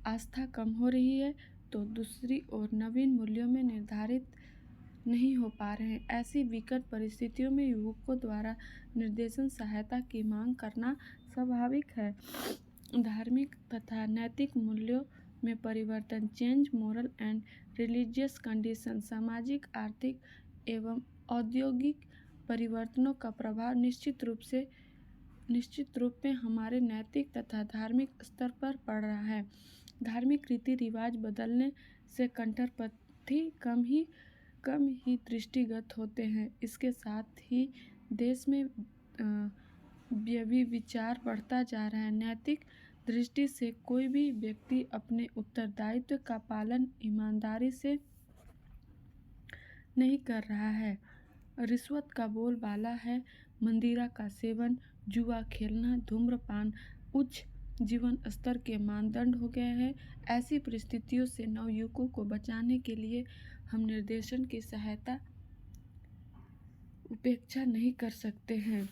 Speaker 1: आस्था कम हो रही है तो दूसरी ओर नवीन मूल्यों में निर्धारित नहीं हो पा रहे हैं। ऐसी विकट परिस्थितियों में युवकों द्वारा निर्देशन सहायता की मांग करना स्वाभाविक है। धार्मिक तथा नैतिक मूल्यों में परिवर्तन, change moral and religious condition. सामाजिक, आर्थिक एवं औद्योगिक परिवर्तनों का प्रभाव निश्चित रूप में हमारे नैतिक तथा धार्मिक स्तर पर पड़ रहा है। धार्मिक रीति रिवाज बदलने से कट्टरपंथी कम ही दृष्टिगत होते हैं। इसके साथ ही देश में व्यभिचार बढ़ता जा रहा है। नैतिक दृष्टि से कोई भी व्यक्ति अपने उत्तरदायित्व का पालन ईमानदारी से नहीं कर रहा है। रिश्वत का बोलबाला है। मंदिरा का सेवन, जुआ खेलना, धूम्रपान, उच्च जीवन स्तर के मानदंड हो गए हैं। ऐसी परिस्थितियों से नवयुवकों को बचाने के लिए हम निर्देशन की सहायता उपेक्षा नहीं कर सकते हैं।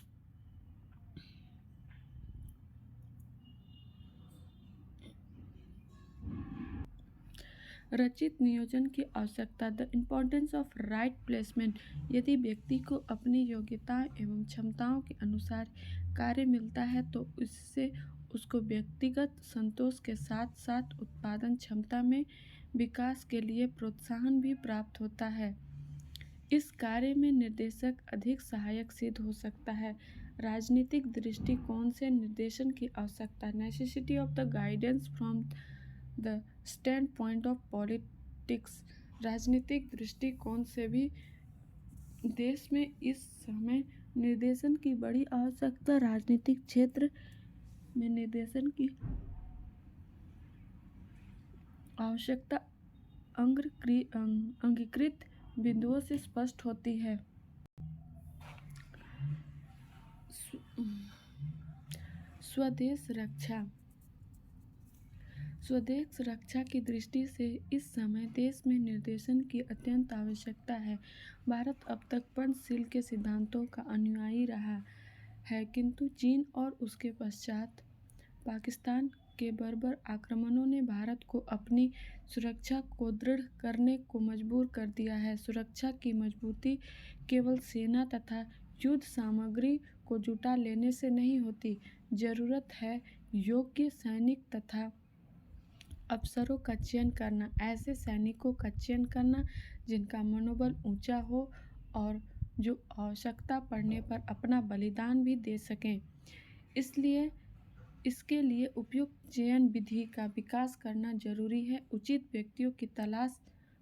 Speaker 1: रचित नियोजन की आवश्यकता। The importance of right placement. यदि व्यक्ति को अपनी योग्यताओं एवं क्षमताओं के अनुसार कार्य मिलता है तो इससे उसको व्यक्तिगत संतोष के साथ साथ उत्पादन क्षमता में विकास के लिए प्रोत्साहन भी प्राप्त होता है। इस कार्य में निर्देशक अधिक सहायक सिद्ध हो सकता है। राजनीतिक दृष्टिकोण से निर्देशन की आवश्यकता। Necessity of the guidance from the stand point of politics. राजनीतिक दृष्टिकोण से भी देश में इस समय निर्देशन की बड़ी आवश्यकता। राजनीतिक क्षेत्र में निर्देशन की आवश्यकता अंगीकृत बिंदुओं से स्पष्ट होती है। स्वदेश रक्षा। स्वदेश रक्षा की दृष्टि से इस समय देश में निर्देशन की अत्यंत आवश्यकता है। भारत अब तक पंचशील के सिद्धांतों का अनुयायी रहा है, किंतु चीन और उसके पश्चात पाकिस्तान के बर्बर आक्रमणों ने भारत को अपनी सुरक्षा को दृढ़ करने को मजबूर कर दिया है। सुरक्षा की मजबूती केवल सेना तथा युद्ध सामग्री को जुटा लेने से नहीं होती। जरूरत है योग्य सैनिक तथा अफसरों का चयन करना। ऐसे सैनिकों का चयन करना जिनका मनोबल ऊंचा हो और जो आवश्यकता पड़ने पर अपना बलिदान भी दे सकें। इसके लिए उपयुक्त चयन विधि का विकास करना जरूरी है। उचित व्यक्तियों की तलाश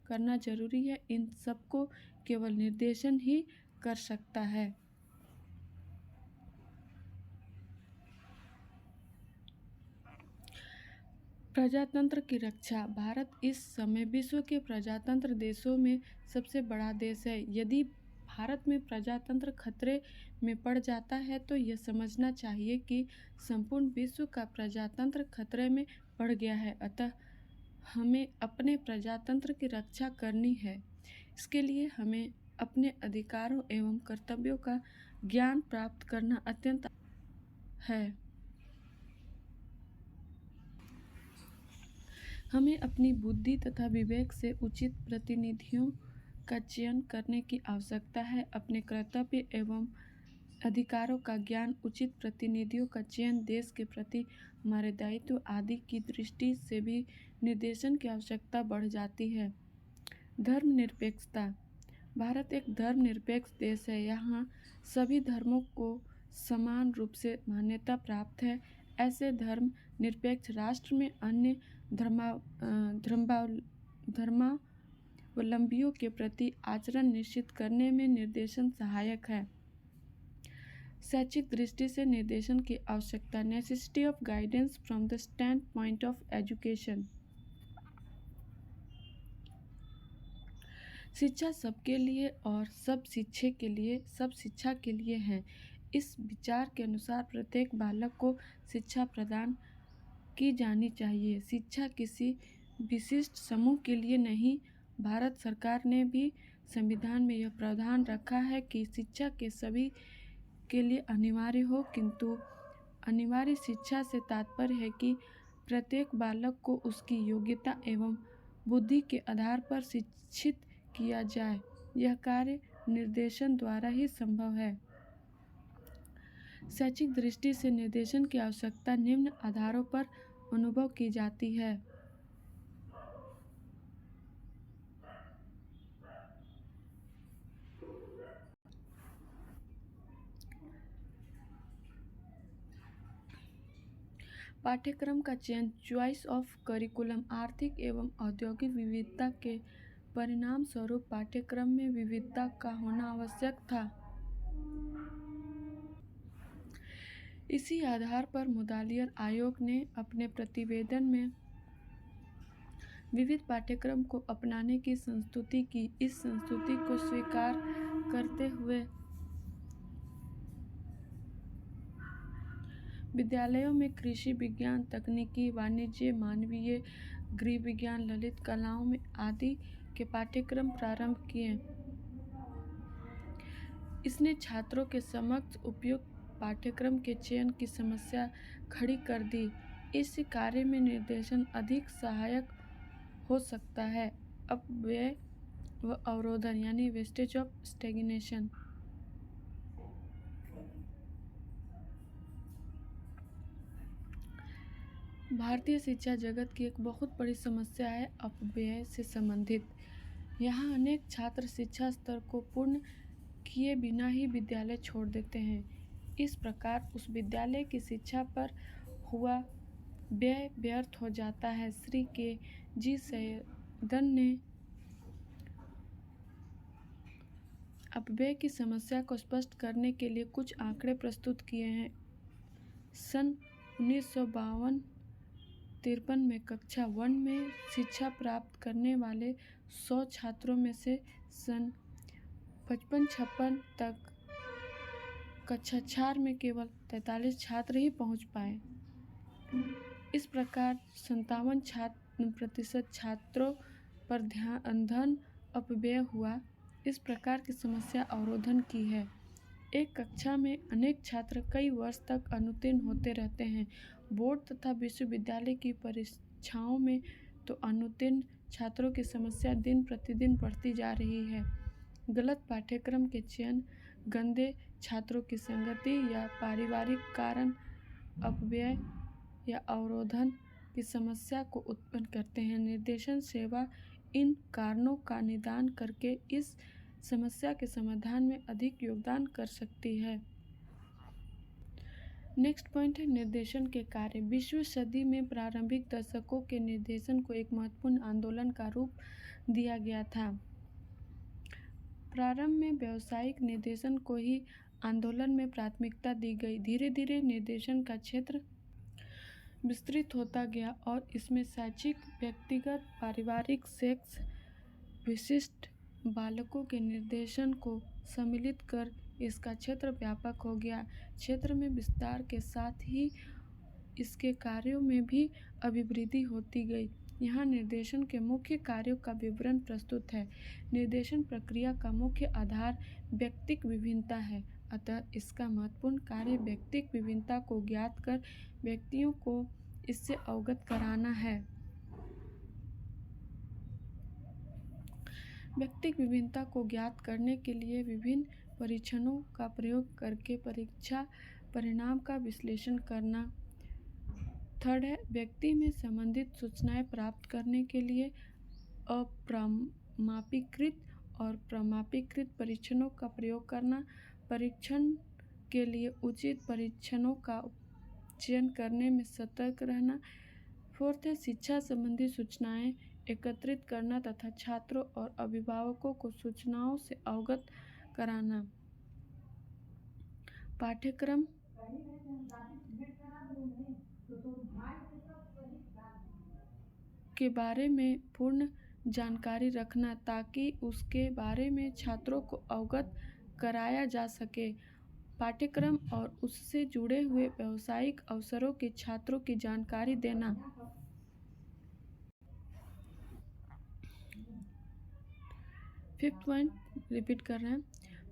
Speaker 1: करना जरूरी है। इन सबको केवल निर्देशन ही कर सकता है। प्रजातंत्र की रक्षा। भारत इस समय विश्व के प्रजातंत्र देशों में सबसे बड़ा देश है। यदि भारत में प्रजातंत्र खतरे में पड़ जाता है तो यह समझना चाहिए कि संपूर्ण विश्व का प्रजातंत्र खतरे में पड़ गया है। अतः हमें अपने प्रजातंत्र की रक्षा करनी है। इसके लिए हमें अपने अधिकारों एवं कर्तव्यों का ज्ञान प्राप्त करना अत्यंत है। हमें अपनी बुद्धि तथा विवेक से उचित प्रतिनिधियों का चयन करने की आवश्यकता है। अपने कर्तव्य एवं अधिकारों का ज्ञान, उचित प्रतिनिधियों का चयन, देश के प्रति हमारे दायित्व आदि की दृष्टि से भी निर्देशन की आवश्यकता बढ़ जाती है। धर्मनिरपेक्षता। भारत एक धर्मनिरपेक्ष देश है। यहाँ सभी धर्मों को समान रूप से मान्यता प्राप्त है। ऐसे धर्म निरपेक्ष राष्ट्र में अन्य धर्मावलंबियों के प्रति आचरण निश्चित करने में निर्देशन सहायक है। शैक्षिक दृष्टि से निर्देशन की आवश्यकता। Necessity of guidance from the stand point of education. शिक्षा सबके लिए और सब शिक्षा के लिए है। इस विचार के अनुसार प्रत्येक बालक को शिक्षा प्रदान की जानी चाहिए। शिक्षा किसी विशिष्ट समूह के लिए नहीं। भारत सरकार ने भी संविधान में यह प्रावधान रखा है कि शिक्षा के सभी के लिए अनिवार्य हो, किंतु अनिवार्य शिक्षा से तात्पर्य है कि प्रत्येक बालक को उसकी योग्यता एवं बुद्धि के आधार पर शिक्षित किया जाए। यह कार्य निर्देशन द्वारा ही संभव है। शैक्षिक दृष्टि से निर्देशन की आवश्यकता निम्न आधारों पर अनुभव की जाती है। पाठ्यक्रम का चयन। Choice of curriculum. आर्थिक एवं औद्योगिक विविधता के परिणाम स्वरूप पाठ्यक्रम में विविधता का होना आवश्यक था। इसी आधार पर मुदालियर आयोग ने अपने प्रतिवेदन में विविध पाठ्यक्रम को अपनाने की संस्तुति की। इस संस्तुति को स्वीकार करते हुए विद्यालयों में कृषि विज्ञान, तकनीकी, वाणिज्य, मानवीय, गृह विज्ञान, ललित कलाओं में आदि के पाठ्यक्रम प्रारंभ किए। इसने छात्रों के समक्ष उपयुक्त पाठ्यक्रम के चयन की समस्या खड़ी कर दी। इस कार्य में निर्देशन अधिक सहायक हो सकता है। अपव्यय व अवरोधन यानी वेस्टेज ऑफ स्टैग्नेशन। भारतीय शिक्षा जगत की एक बहुत बड़ी समस्या है अपव्यय से संबंधित। यहाँ अनेक छात्र शिक्षा स्तर को पूर्ण किए बिना ही विद्यालय छोड़ देते हैं। इस प्रकार उस विद्यालय की शिक्षा पर हुआ व्यय व्यर्थ हो जाता है। श्री के जी सैयदन ने अपव्यय की समस्या को स्पष्ट करने के लिए कुछ आंकड़े प्रस्तुत किए हैं। सन 1952-53 में कक्षा 1 में शिक्षा प्राप्त करने वाले 100 छात्रों में से सन 55-56 तक कक्षा 4 में केवल 43 छात्र ही पहुंच पाए। इस प्रकार 57% छात्रों पर धन अपव्यय हुआ। इस प्रकार की समस्या अवरोधन की है। एक कक्षा में अनेक छात्र कई वर्ष तक अनुत्तीर्ण होते रहते हैं। बोर्ड तथा विश्वविद्यालय की परीक्षाओं में तो अनुत्तीर्ण छात्रों की समस्या दिन प्रतिदिन बढ़ती जा रही है। गलत पाठ्यक्रम के चयन, गंदे छात्रों की संगति या पारिवारिक कारण अपव्यय या अवरोधन की समस्या को उत्पन्न करते हैं। निर्देशन सेवा इन कारणों का निदान करके इस समस्या के समाधान में अधिक योगदान कर सकती है। नेक्स्ट पॉइंट है निर्देशन के कार्य। 20वीं सदी में प्रारंभिक दशकों के निर्देशन को एक महत्वपूर्ण आंदोलन का रूप दिया गया था। प्रारंभ में व्यावसायिक निर्देशन को ही आंदोलन में प्राथमिकता दी गई। धीरे धीरे निर्देशन का क्षेत्र विस्तृत होता गया और इसमें शैक्षिक, व्यक्तिगत, पारिवारिक, सेक्स विशिष्ट बालकों के निर्देशन को सम्मिलित कर इसका क्षेत्र व्यापक हो गया। क्षेत्र में विस्तार के साथ ही इसके कार्यों में भी अभिवृद्धि होती गई। यहाँ निर्देशन के मुख्य कार्यों का विवरण प्रस्तुत है। निर्देशन प्रक्रिया का मुख्य आधार व्यक्तिक विभिन्नता है, अतः इसका महत्वपूर्ण कार्य व्यक्तिक विभिन्नता को ज्ञात कर व्यक्तियों को इससे अवगत कराना है। व्यक्तिक विभिन्नता को ज्ञात करने के लिए विभिन्न परीक्षणों का प्रयोग करके परीक्षा परिणाम का विश्लेषण करना। थर्ड है व्यक्ति में संबंधित सूचनाएं प्राप्त करने के लिए अप्रमाणीकृत और प्रमाणीकृत परीक्षणों का प्रयोग करना। परीक्षण के लिए उचित परीक्षणों का चयन करने में सतर्क रहना। फोर्थ है शिक्षा संबंधी सूचनाएं एकत्रित करना तथा छात्रों और अभिभावकों को सूचनाओं से अवगत कराना। पाठ्यक्रम के बारे में पूर्ण जानकारी रखना ताकि उसके बारे में छात्रों को अवगत कराया जा सके। पाठ्यक्रम और उससे जुड़े हुए व्यावसायिक अवसरों की छात्रों की जानकारी देना। फिफ्थ पॉइंट रिपीट कर रहे हैं।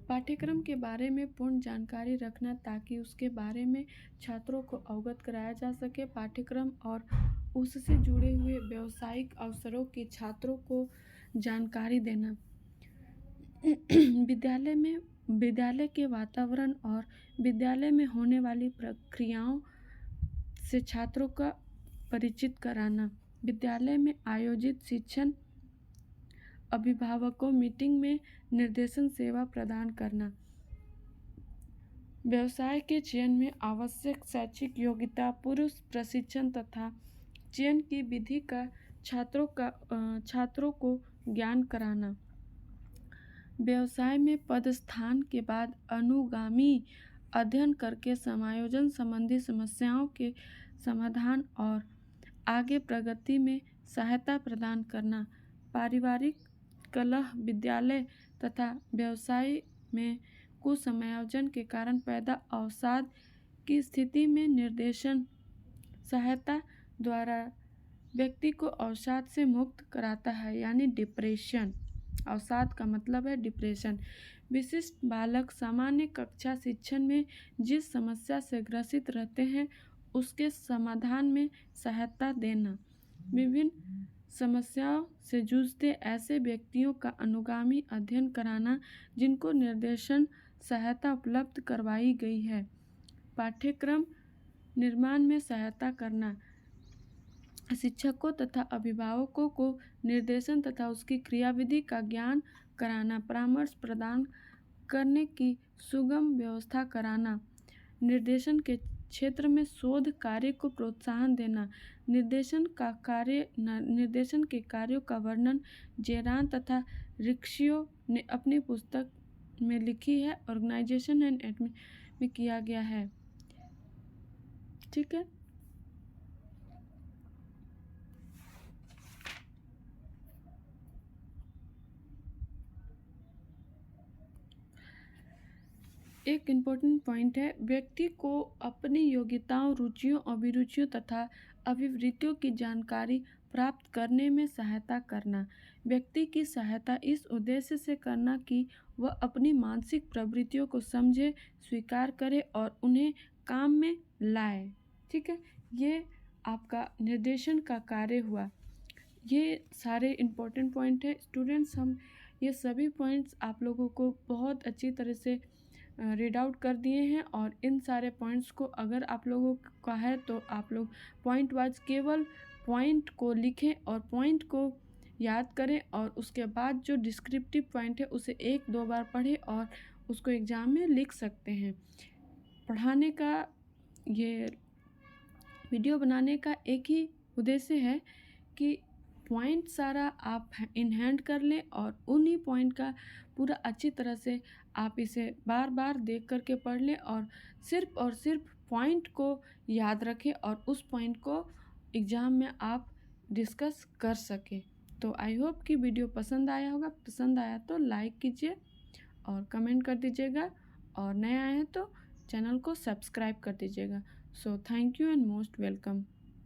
Speaker 1: पाठ्यक्रम के बारे में पूर्ण जानकारी रखना ताकि उसके बारे में छात्रों को अवगत कराया जा सके। पाठ्यक्रम और उससे जुड़े हुए व्यावसायिक अवसरों की छात्रों को जानकारी देना। विद्यालय के वातावरण और विद्यालय में होने वाली प्रक्रियाओं से छात्रों का परिचित कराना। विद्यालय में आयोजित शिक्षण अभिभावकों मीटिंग में निर्देशन सेवा प्रदान करना। व्यवसाय के चयन में आवश्यक शैक्षिक योग्यता, पूर्व प्रशिक्षण तथा चयन की विधि का छात्रों को ज्ञान कराना। व्यवसाय में पदस्थान के बाद अनुगामी अध्ययन करके समायोजन संबंधी समस्याओं के समाधान और आगे प्रगति में सहायता प्रदान करना। पारिवारिक कलह विद्यालय तथा व्यवसाय में कुसमायोजन के कारण पैदा अवसाद की स्थिति में निर्देशन सहायता द्वारा व्यक्ति को अवसाद से मुक्त कराता है, यानी डिप्रेशन। अवसाद का मतलब है डिप्रेशन। विशिष्ट बालक सामान्य कक्षा शिक्षण में जिस समस्या से ग्रसित रहते हैं उसके समाधान में सहायता देना। विभिन्न समस्याओं से जूझते ऐसे व्यक्तियों का अनुगामी अध्ययन कराना जिनको निर्देशन सहायता उपलब्ध करवाई गई है। पाठ्यक्रम निर्माण में सहायता करना। शिक्षकों तथा अभिभावकों को निर्देशन तथा उसकी क्रियाविधि का ज्ञान कराना, परामर्श प्रदान करने की सुगम व्यवस्था कराना। निर्देशन के क्षेत्र में शोध कार्य को प्रोत्साहन देना। निर्देशन के कार्यों का वर्णन जेरान तथा रिक्शियो ने अपनी पुस्तक में लिखी है, ऑर्गेनाइजेशन एंड एडमिन में किया गया है। ठीक है। एक इम्पोर्टेंट पॉइंट है, व्यक्ति को अपनी योग्यताओं, रुचियों, अभिरुचियों तथा अभिवृत्तियों की जानकारी प्राप्त करने में सहायता करना। व्यक्ति की सहायता इस उद्देश्य से करना कि वह अपनी मानसिक प्रवृत्तियों को समझे, स्वीकार करे और उन्हें काम में लाए। ठीक है, ये आपका निर्देशन का कार्य हुआ। ये सारे इम्पोर्टेंट पॉइंट है स्टूडेंट्स। हम ये सभी पॉइंट्स आप लोगों को बहुत अच्छी तरह से रीड आउट कर दिए हैं, और इन सारे पॉइंट्स को अगर आप लोगों का है तो आप लोग पॉइंट वाइज केवल पॉइंट को लिखें और पॉइंट को याद करें, और उसके बाद जो डिस्क्रिप्टिव पॉइंट है उसे 1-2 बार पढ़ें और उसको एग्ज़ाम में लिख सकते हैं। पढ़ाने का, ये वीडियो बनाने का एक ही उद्देश्य है कि पॉइंट सारा आप इन हैंड कर लें और उन्हीं पॉइंट का पूरा अच्छी तरह से आप इसे बार बार देख करके पढ़ लें और सिर्फ पॉइंट को याद रखें और उस पॉइंट को एग्ज़ाम में आप डिस्कस कर सकें। तो आई होप कि वीडियो पसंद आया होगा। पसंद आया तो लाइक कीजिए और कमेंट कर दीजिएगा, और नए आए हैं तो चैनल को सब्सक्राइब कर दीजिएगा। So thank you and most welcome.